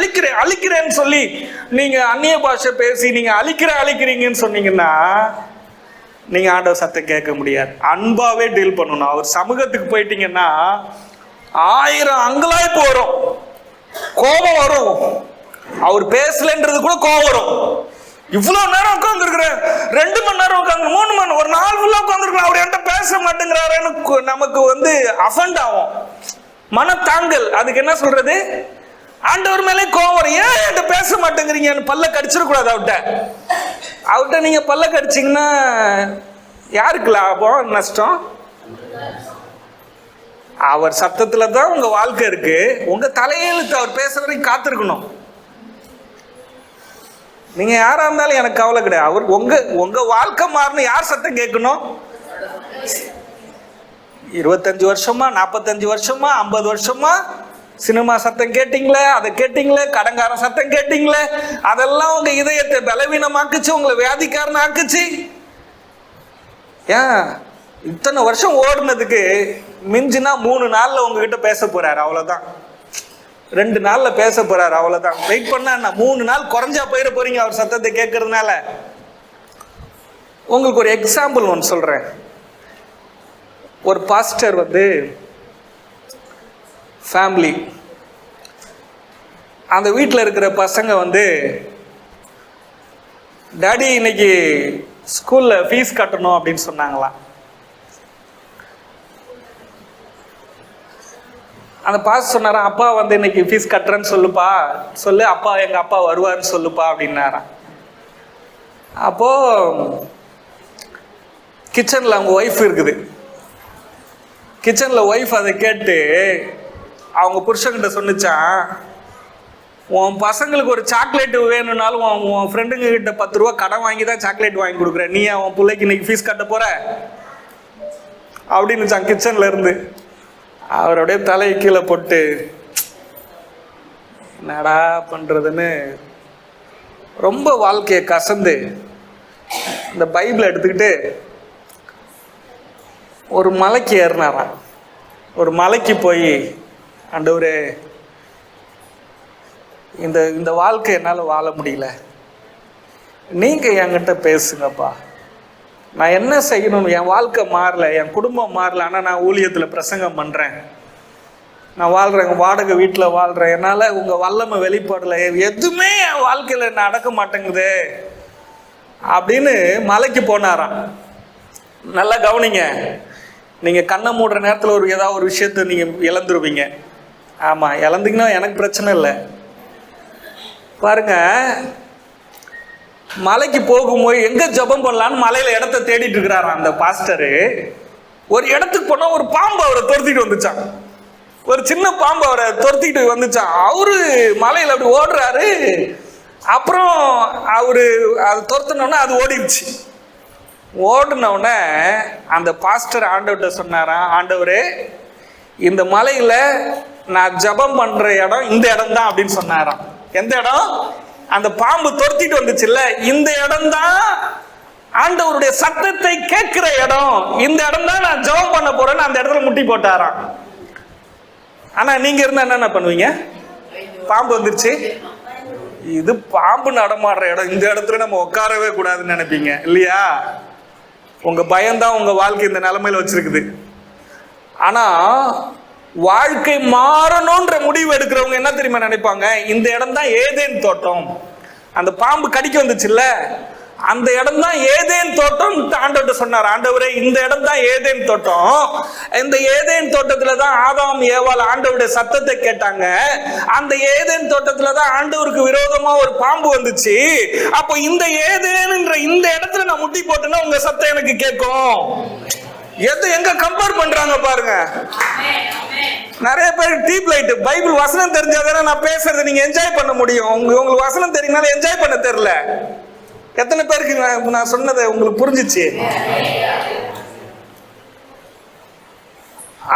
அழிக்கிறேன்னு சொல்லி நீங்க அந்நிய பாஷை பேசி நீங்க அழிக்கிறீங்கன்னு சொன்னீங்கன்னா நீங்க ஆண்டவர் சத்தம் கேட்க முடியாது. அன்பாவே டீல் பண்ணணும். அவர் சமூகத்துக்கு போயிட்டீங்கன்னா 1000 அங்கலாய்ப்பு வரும், கோபம் வரும். அவர் பேசலன்றது கூட கோபம் வரும். இவ்வளவு நேரம் உட்காந்துருக்கிறேன், 2 மணி நேரம் உட்காந்து 3 மணி நேரம், ஒரு நாள் ஃபுல்லா உட்காந்துருக்கலாம், அவர் என்கிட்ட பேச மாட்டேங்கிறாருன்னு நமக்கு அஃபண்ட் ஆகும். மனத்தாங்கல். அதுக்கு என்ன சொல்றது? ஆண்டவர் மேலே கோவம். ஏன் என்கிட்ட பேச மாட்டேங்கிறீங்கன்னு பல்ல கடிச்சிடக்கூடாது அவர்கிட்ட. நீங்க பல்ல கடிச்சிங்கன்னா யாருக்கு லாபம் நஷ்டம்? அவர் சத்தத்துல தான் உங்க வாழ்க்கை இருக்கு. உங்க தலையெழுத்து அவர் பேசுற வரைக்கும் காத்திருக்கணும். நீங்க யாரா இருந்தாலும் எனக்கு கவலை கிடையாது. அவர் உங்க வாழ்க்கை மாறணும். யார் சத்தம் கேட்கணும்? 25 வருஷமா, 45 வருஷமா, 50 வருஷமா சினிமா சத்தம் கேட்டீங்களே, அதை கேட்டீங்களே, கடங்கார சத்தம் கேட்டீங்களே, அதெல்லாம் உங்க இதயத்தை பலவீனமாக்குச்சு, உங்களை வியாதிக்காரன் ஆக்குச்சு. ஏன் இத்தனை வருஷம் ஓடுனதுக்கு மிஞ்சினா 3 நாள்ல உங்ககிட்ட பேச போறாரு, அவ்வளவுதான். 2 நாள்ல பேச போறாரு, அவ்வளவுதான். வெயிட் பண்ணா 3 நாள் குறைஞ்சா போயிட போறீங்க அவர் சத்தத்தை கேட்கறதுனால. உங்களுக்கு ஒரு எக்ஸாம்பிள் ஒன்று சொல்றேன். ஒரு பாஸ்டர் ஃபேமிலி, அந்த வீட்டில் இருக்கிற பசங்க டாடி இன்னைக்கு ஸ்கூல்ல ஃபீஸ் கட்டணும் அப்படின்னு சொன்னாங்களாம். அந்த பாஸ் சொன்னாராம், அப்பா இன்னைக்கு ஃபீஸ் கட்டுறேன்னு சொல்லுப்பா, அப்பா எங்க அப்பா வருவாருன்னு சொல்லுப்பா அப்படின்னாராம். அப்போ கிச்சன்ல அவங்க ஒய்ஃப் இருக்குது. கிச்சன்ல ஒய்ஃப் அதை கேட்டு அவங்க புருஷன்கிட்ட சொன்னிச்சான், உன் பசங்களுக்கு ஒரு சாக்லேட் வேணும்னாலும் உன் ஃப்ரெண்டுங்க கிட்ட 10 ரூபா கடன் வாங்கி தான் சாக்லேட் வாங்கி கொடுக்குற, நீ அவன் பிள்ளைக்கு இன்னைக்கு ஃபீஸ் கட்ட போற அப்படின்னுச்சான் கிச்சன்ல இருந்து. அவர் அப்படியே தலையை கீழே போட்டு என்னடா பண்றதுன்னு ரொம்ப வாழ்க்கையை கசந்து இந்த பைபிளை எடுத்துக்கிட்டு ஒரு மலைக்கு ஏறினாராம். ஒரு மலைக்கு போய், ஆண்டவரே இந்த வாழ்க்கை என்னால் வாழ முடியல, நீங்க என்கிட்ட பேசுங்கப்பா, நான் என்ன செய்யணும்? என் வாழ்க்கை மாறல, என் குடும்பம் மாறல, ஆனால் நான் ஊழியத்தில் பிரசங்கம் பண்ணுறேன், நான் வாழ்கிறேன், வாடகை வீட்டில் வாழ்கிறேன், என்னால் உங்கள் வல்லமை வெளிப்படலை, எதுவுமே என் வாழ்க்கையில் நடக்க மாட்டேங்குது அப்படின்னு மலைக்கு போனாராம். நல்லா கவனிங்க, நீங்கள் கண்ணை மூடுற நேரத்தில் ஏதாவது ஒரு விஷயத்தை நீங்கள் இழந்துருவீங்க. ஆமாம், இழந்தீங்கன்னா எனக்கு பிரச்சனை இல்லை. பாருங்க, மலைக்கு போகும்போது எங்க ஜபம் பண்ணலான்னு மலையில இடத்த தேடிட்டு இருக்கிறாராம் அந்த பாஸ்டரு. ஒரு இடத்துக்கு போனா ஒரு பாம்பு அவரை துரத்திட்டு வந்துச்சான். ஒரு சின்ன பாம்பு அவரை துரத்திட்டு வந்துச்சான். அவரு மலையில அப்படி ஓடுறாரு. அப்புறம் அவரு அது துரத்தினோடனே அது ஓடிடுச்சு. ஓடினவுடனே அந்த பாஸ்டர் ஆண்டவர்கிட்ட சொன்னாராம், ஆண்டவரே இந்த மலையில நான் ஜபம் பண்ற இடம் இந்த இடம் தான் அப்படின்னு சொன்னாராம். எந்த இடம்? அந்த பாம்பு துரத்திட்டு வந்துச்சுல்ல, இந்த இடம் தான் ஆண்டவருடைய சத்தத்தை கேட்கிற இடம், இந்த இடம் தான் நான் ஜெபம் பண்ண போறேன்னு அந்த இடத்துல முட்டி போட்டாராம். ஆனா நீங்க இருந்தா என்ன பண்ணுவீங்க? பாம்பு வந்துருச்சு, இது பாம்பு நடமாடுற இடம், இந்த இடத்துல நம்ம உட்காரவே கூடாதுன்னு நினைப்பீங்க இல்லையா? உங்க பயம்தான் உங்க வாழ்க்கை இந்த நிலைமையில வச்சிருக்குது. ஆனா வாழ்க்கை மாறணும்ன்ற முடிவு எடுக்கிறவங்க என்ன தெரியுமா நினைப்பாங்க? இந்த இடம் தான் ஏதேன் தோட்டம், அந்த பாம்பு கடிக்க வந்துச்சுல்ல, அந்த இடம் தான் ஏதேன் தோட்டம். ஆண்டவர்கிட்ட சொன்னார், ஆண்டவரே இந்த இடம் தான் ஏதேன் தோட்டம், இந்த ஏதேன் தோட்டத்துல தான் ஆதாம் ஏவாள் ஆண்டவருடைய சத்தத்தை கேட்டாங்க, அந்த ஏதேன் தோட்டத்துல தான் ஆண்டவருக்கு விரோதமா ஒரு பாம்பு வந்துச்சு. அப்போ இந்த ஏதேன்ன்ற இந்த இடத்துல நான் முட்டி போட்டேன்னா உங்க சத்தம் எனக்கு கேட்கும். எது எங்க கம்பேர் பண்றாங்க பாருங்க. நிறைய பேர் டீப் லைட் பைபிள் வசனம் தெரிஞ்சாதானே நான் பேசுறது நீங்க என்ஜாய் பண்ண முடியும். உங்களுக்கு வசனம் தெரியும்னால என்ஜாய் பண்ண தெரியல. எத்தனை பேருக்கு நான் சொன்னதை உங்களுக்கு புரிஞ்சிச்சு?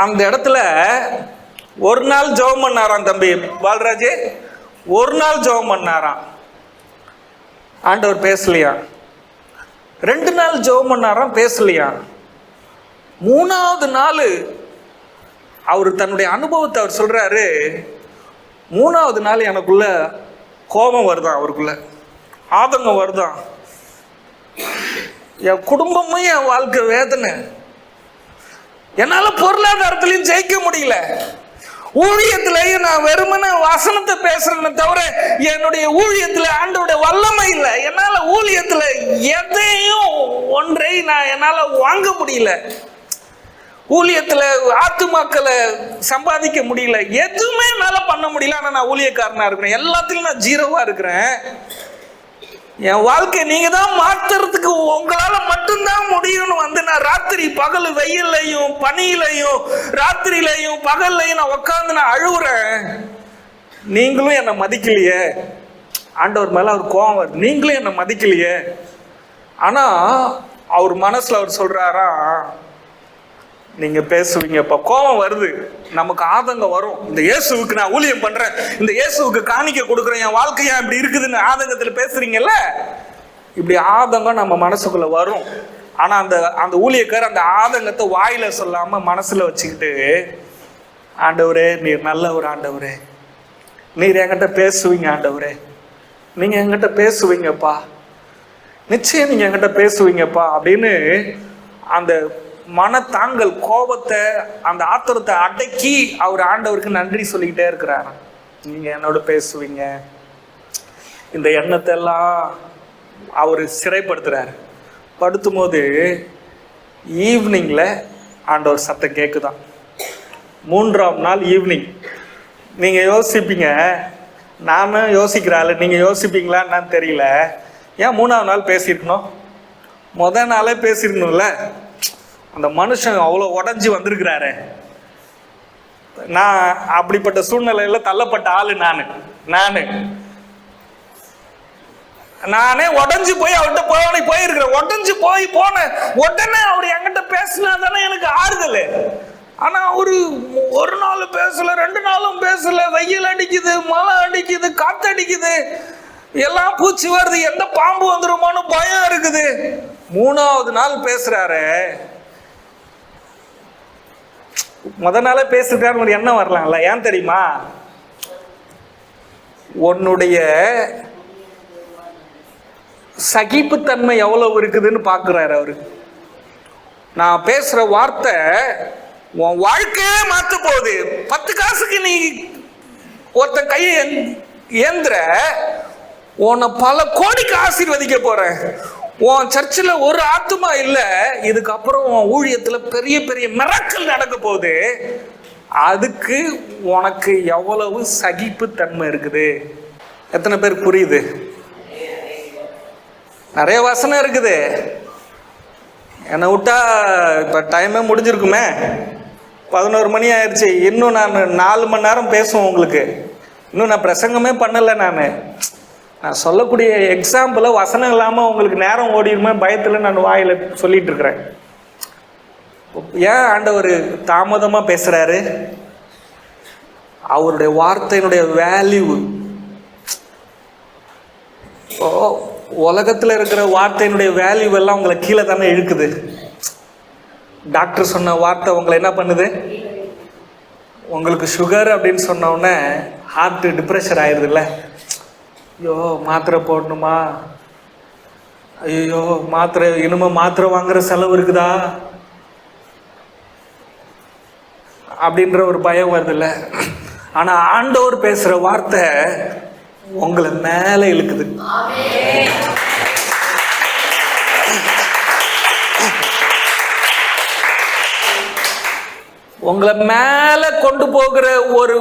அந்த இடத்துல ஒரு நாள் ஜெபம் பண்ணாராம் தம்பி பால்ராஜ், ஒரு நாள் ஜெபம் பண்ணாராம், ஆண்டவர் பேசலையா. 2 நாள் ஜெபம் பண்ணாராம், பேசலையா. 3ஆவது நாள் அவர் தன்னுடைய அனுபவத்தை அவர் சொல்றாரு. 3வது நாள் எனக்குள்ள கோபம் வருதான், அவருக்குள்ள ஆதங்கம் வருதான். என் குடும்பமும் என் வாழ்க்கை வேதனை, என்னால பொருளாதாரத்திலையும் ஜெயிக்க முடியல, ஊழியத்திலையும் நான் வெறுமன வசனத்தை பேசுறேன்னு தவிர என்னுடைய ஊழியத்துல ஆண்டவருடைய வல்லமை இல்லை. என்னால ஊழியத்துல எதையும் ஒன்றை நான் என்னால வாங்க முடியல, ஊழியத்துல ஆத்துமாக்களை சம்பாதிக்க முடியல, எதுவுமே என்னால பண்ண முடியல. ஆனா நான் ஊழியக்காரனா இருக்கிறேன், எல்லாத்திலும் நான் ஜீரோவா இருக்கிறேன். என் வாழ்க்கை நீங்க தான் மாத்துறதுக்கு உங்களால மட்டும்தான் முடியும்னு வந்து நான் ராத்திரி பகல் வெயிலையும் பனியிலையும் ராத்திரியிலையும் பகல்லையும் நான் உட்காந்து நான் அழுவுறேன். நீங்களும் என்னை மதிக்கலையே. ஆண்டவர் மேல அவர் கோபம் வருது, நீங்களும் என்னை மதிக்கலையே. ஆனா அவர் மனசுல அவர் சொல்றாரா, நீங்க பேசுவீங்க. இப்ப கோபம் வருது, நமக்கு ஆதங்கம் வரும். இந்த இயேசுவுக்கு நான் ஊழியம் பண்றேன், இந்த இயேசுவுக்கு காணிக்க கொடுக்குறேன், என் வாழ்க்கையா இப்படி இருக்குதுன்னு ஆதங்கத்துல பேசுறீங்கல்ல, இப்படி ஆதங்கம் நம்ம மனசுக்குள்ள வரும். ஆனா அந்த ஊழியக்காரர் அந்த ஆதங்கத்தை வாயில சொல்லாம மனசுல வச்சுக்கிட்டு, ஆண்டவரே நீர் நல்ல ஒரு ஆண்டவரே, நீர் என்கிட்ட பேசுவீங்க ஆண்டவரே, நீங்க என்கிட்ட பேசுவீங்கப்பா, நிச்சயம் நீங்க என்கிட்ட பேசுவீங்கப்பா அப்படின்னு அந்த மனத்தாங்கல் கோபத்தை அந்த ஆத்திரத்தை அடக்கி அவர் ஆண்டவருக்கு நன்றி சொல்லிக்கிட்டே இருக்கிறார். நீங்க என்னோட பேசுவீங்க, இந்த எண்ணத்தை எல்லாம் அவர் சிறைப்படுத்துறாரு. படுத்தும் போது ஈவினிங்ல ஆண்டவர் சத்தம் கேட்குதான். 3ஆம் நாள் ஈவினிங். நீங்க யோசிப்பீங்க, நானும் யோசிக்கிறாள், நீங்க யோசிப்பீங்களா என்னன்னு தெரியல. ஏன் 3ஆம் நாள் பேசியிருக்கணும்? முதல் நாளே பேசியிருக்கணும்ல. அந்த மனுஷன் அவ்வளோ உடஞ்சி வந்திருக்கிறாரு. நான் அப்படிப்பட்ட சூழ்நிலையில தள்ளப்பட்ட ஆளு. நானே உடஞ்சி போய் அவர்கிட்ட போயிருக்கிறேன். உடஞ்சி போன உடனே அவர் என்கிட்ட பேசினா தானே எனக்கு ஆறுதல். ஆனா ஒரு நாள் பேசல, 2 நாளும் பேசல. வெயில் அடிக்குது, மழை அடிக்குது, காத்தடிக்குது, எல்லாம் பூச்சி வருது, எந்த பாம்பு வந்துருமான்னு பயம் இருக்குது. 3ஆவது நாள் பேசுறாரு. முதல் நாளே பேசுறாரு, ஒரு எண்ணம் வரலாம்ல. ஏன் தெரியுமா? உன்னுடைய சகிப்புத்தன்மை எவ்வளவு இருக்குதுன்னு பாக்குறாரு அவரு. நான் பேசுற வார்த்தை உன் வாழ்க்கையே மாத்த போகுது. 10 காசுக்கு நீ ஒருத்தன் கையை ஏந்திர, உன்னை பல கோடிக்கு ஆசீர்வதிக்க போறேன். உன் சர்ச்சில் ஒரு ஆத்துமா இல்லை, இதுக்கப்புறம் உன் ஊழியத்துல பெரிய பெரிய மிராக்கிள் நடக்க போகுது. அதுக்கு உனக்கு எவ்வளவு சகிப்புத்தன்மை இருக்குது. எத்தனை பேருக்கு புரியுது? நிறைய வசனம் இருக்குது. என்னை விட்டா இப்போ டைமே முடிஞ்சிருக்குமே, 11 மணி ஆயிடுச்சு. இன்னும் நான் 4 மணி நேரம் பேசுவேன் உங்களுக்கு. இன்னும் நான் பிரசங்கமே பண்ணலை. நான் சொல்லக்கூடிய எக்ஸாம்பிளை வசனம் இல்லாமல் உங்களுக்கு நேரம் ஓடிடுமே பயத்தில் நான் வாயில் சொல்லிட்டு இருக்கிறேன். ஏன் ஆண்டவர் தாமதமாக பேசுகிறாரு? அவருடைய வார்த்தையினுடைய வேல்யூ. உலகத்தில் இருக்கிற வார்த்தையினுடைய வேல்யூ எல்லாம் உங்களை கீழே தானே இழுக்குது. டாக்டர் சொன்ன வார்த்தை உங்களை என்ன பண்ணுது? உங்களுக்கு சுகர் அப்படின்னு சொன்ன உடனே ஹார்ட் டிப்ரெஷன் ஆயிடுதுல்ல. ஐயோ மாத்திரை போடணுமா, ஐயோ மாத்திரை இனிமே மாத்திரை வாங்குற செலவு இருக்குதா அப்படின்ற ஒரு பயம் வருதுல்ல. ஆனா ஆண்டவர் பேசுற வார்த்தை உங்களை மேல இழுக்குது. உங்களை மேல கொண்டு போகிற ஒரு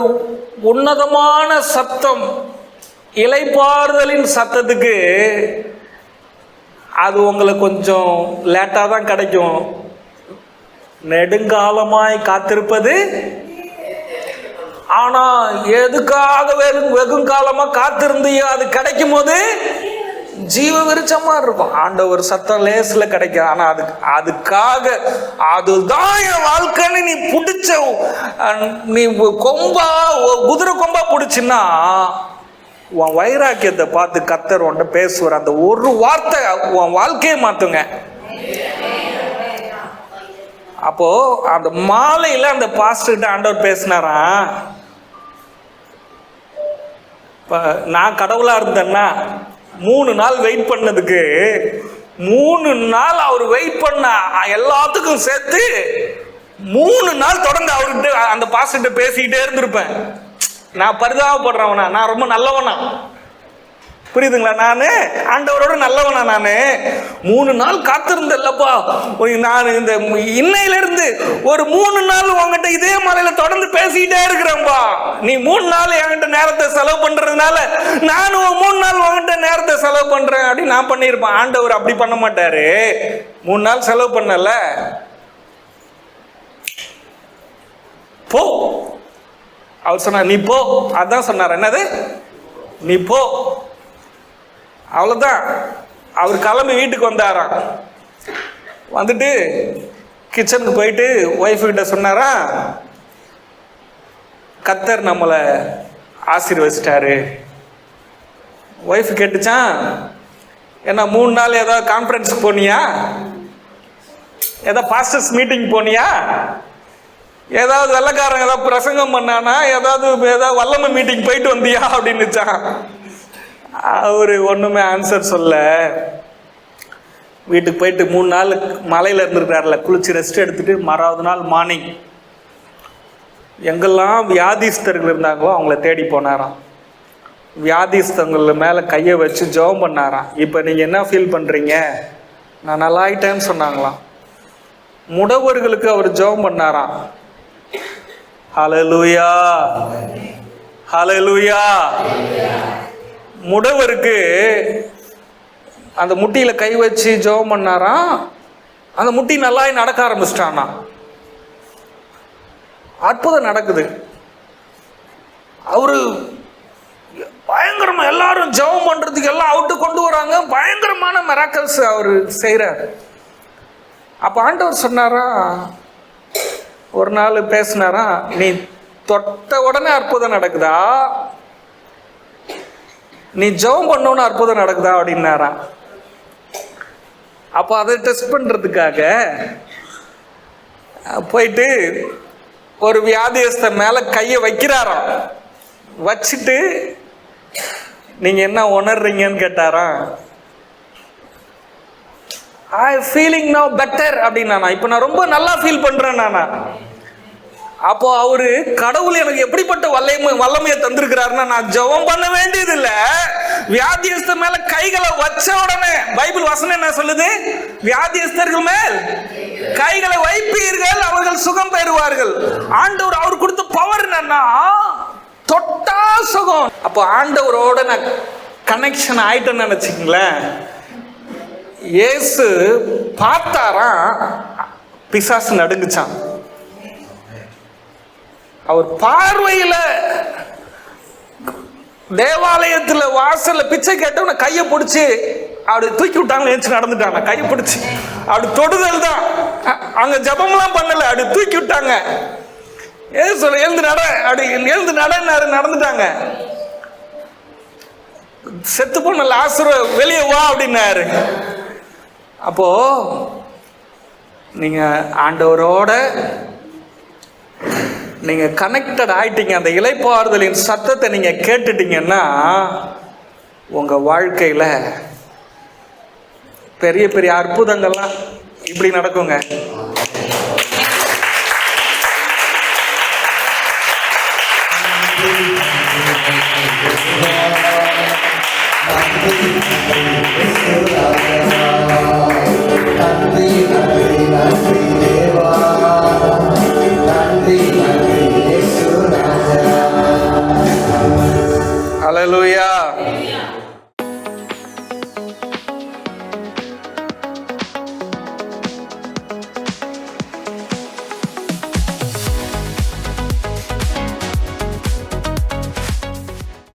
உன்னதமான சத்தம், இளைப்பாறுதலின் சத்தத்துக்கு அது உங்களுக்கு கொஞ்சம் லேட்டாக தான் கிடைக்கும். நெடுங்காலமாய் காத்திருப்பது. ஆனா எதுக்காக வெகுங்காலமா காத்திருந்தியோ அது கிடைக்கும் போது ஜீவ விருச்சமா இருக்கும். ஆண்டவர் சத்தம் லேஸ்ல கிடைக்கும். ஆனா அதுக்காக அதுதான் என் வாழ்க்கைன்னு நீ பிடிச்ச, நீ குதிரை கொம்பா பிடிச்சின்னா உன் வைராக்கியத்தை பார்த்து கர்த்தர் உன்கிட்ட பேசுவார். அந்த ஒரு வார்த்தை உன் வாழ்க்கையை மாத்துங்க. அப்போ அந்த மாலையில அந்த பாஸ்டர்கிட்ட ஆண்டவர் பேசினாராம், நான் கடவுளா இருந்தேன்னா 3 நாள் வெயிட் பண்ணதுக்கு 3 நாள் அவர் வெயிட் பண்ண எல்லாத்துக்கும் சேர்த்து 3 நாள் தொடர்ந்து அவர்கிட்ட அந்த பாஸ்டர்கிட்ட பேசிக்கிட்டே இருந்திருப்பேன். நான் பரிதாபப்படுறவனா, நான் ரொம்ப நல்லவனா, புரியுதுங்களா? நான் ஆண்டவரோட நல்லவனா? நான் 3 நாள் காத்திருந்தல்லப்பா, நான் இந்த இன்னையிலிருந்து ஒரு 3 நாள் உங்ககிட்ட இதே மலையில தொடர்ந்து பேசிக்கிட்டே இருக்கிறேன்பா. நீ 3 நாள் என்கிட்ட நேரத்தை செலவு பண்றதுனால நானும் 3 நாள் உங்ககிட்ட நேரத்தை செலவு பண்றேன் அப்படின்னு நான் பண்ணியிருப்பேன். ஆண்டவர் அப்படி பண்ண மாட்டாரு. 3 நாள் செலவு பண்ணல, போ அவர் சொன்னார், நீ போ. அதான் சொன்னார், என்னது, நீ போ, அவ்வளோதான். அவர் கிளம்பி வீட்டுக்கு வந்தாராம். வந்துட்டு கிச்சனுக்கு போயிட்டு ஒய்ஃபு கிட்ட சொன்னாரா, கர்த்தர் நம்மளை ஆசீர்வதிச்சிட்டாரு. ஒய்ஃப் கேட்டுச்சான், என்ன 3 நாள் ஏதாவது கான்ஃபரன்ஸுக்கு போனியா, ஏதாவது பாஸ்டர்ஸ் மீட்டிங் போனியா, ஏதாவது வெள்ளக்காரங்க ஏதாவது பிரசங்கம் பண்ணானா, ஏதாவது வல்லமை மீட்டிங் போயிட்டு வந்தியா அப்படின்னுச்சான். அவரு ஒண்ணுமே ஆன்சர் சொல்ல. வீட்டுக்கு போயிட்டு 3 நாள் மலையில இருந்துருக்காருல, குளிச்சு ரெஸ்ட் எடுத்துட்டு மறாவது நாள் மார்னிங் எங்கெல்லாம் வியாதிஸ்தர்கள் இருந்தாங்களோ அவங்கள தேடி போனாராம். வியாதிஸ்தங்கள் மேல கையை வச்சு ஜெபம் பண்ணாராம். இப்ப நீங்க என்ன ஃபீல் பண்றீங்க? நான் நல்லா ஆயிட்டேன்னு சொன்னாங்களாம். முடவர்களுக்கு அவர் ஜெபம் பண்ணாராம். ஹல்லேலூயா, ஹல்லேலூயா. முடவருக்கு அந்த முட்டியில கை வச்சு ஜெபம் பண்ணாராம். அந்த முட்டி நல்லா நடக்க ஆரம்பிச்சிட்டானா. அற்புதம் நடக்குது. அவரு பயங்கரமா எல்லாரும் ஜெபம் பண்றதுக்கு எல்லாம் அவுட்டு கொண்டு வராங்க. பயங்கரமான மிராக்கிள்ஸ் அவரு செய்யறாரு. அப்ப ஆண்டவர் சொன்னாரா, ஒரு நாள் பேசினாரா, நீ தொட்ட உடனே அற்புதம் நடக்குதா, நீ ஜெபம் பண்ணோன்னு அற்புதம் நடக்குதா அப்படின்னாரா. அப்போ அதை டெஸ்ட் பண்றதுக்காக போயிட்டு ஒரு வியாதியஸ்த மேல கையை வைக்கிறாராம். வச்சுட்டு நீங்க என்ன உணர்றீங்கன்னு கேட்டாராம். ஐ ஃபீலிங் நவ் பெட்டர் அப்படின்னா, இப்போ நான் ரொம்ப நல்லா ஃபீல் பண்றேன் நானா. அப்போ அவரு கடவுள் எனக்கு எப்படிப்பட்ட வல்லமையை தந்திருக்கிறாருன்னா, நான் ஜெபம் பண்ண வேண்டியது இல்ல, வியாதியஸ்த மேல கைகளை வச்ச உடனே பைபிள் வசனம் என்ன சொல்லுது? வியாதியஸ்தர்கள் மேல் கைகளை வைப்பீர்கள், அவர்கள் சுகம் பெறுவார்கள். ஆண்டவர் அவர் கொடுத்த பவர் என்னன்னா, தொட்டா சுகம். அப்போ ஆண்டவரோட நான் கனெக்ஷன் ஆயிட்டேன்னு நினைச்சுங்களேன். இயேசு பார்த்தாராம், பிசாசு நடுங்குச்சான். அவர் பார்வையில தேவாலயத்துல வாசல்ல பிச்சை கேட்டவன கையை பிடிச்சி அப்படி தூக்கி விட்டாங்க, ஏச்சு நடந்துட்டாங்க. கையை பிடிச்சி அப்படி தொடுதல் தான், அங்க ஜபம்லாம் பண்ணல, அப்படி தூக்கி விட்டாங்க. ஏது சொல்ல, எழுந்து நட, அப்படி எழுந்து நடனாரு, நடந்துட்டாங்க. செத்து போன லாசரு வெளியே வா அப்படின்னாரு. அப்போ நீங்க ஆண்டவரோட நீங்க கனெக்டட் ஆயிட்டீங்க, அந்த இளைப்பாறுதலின் சத்தத்தை நீங்க கேட்டுட்டீங்கன்னா உங்க வாழ்க்கையில பெரிய பெரிய அற்புதங்கள்லாம் இப்படி நடக்குங்க. Hallelujah.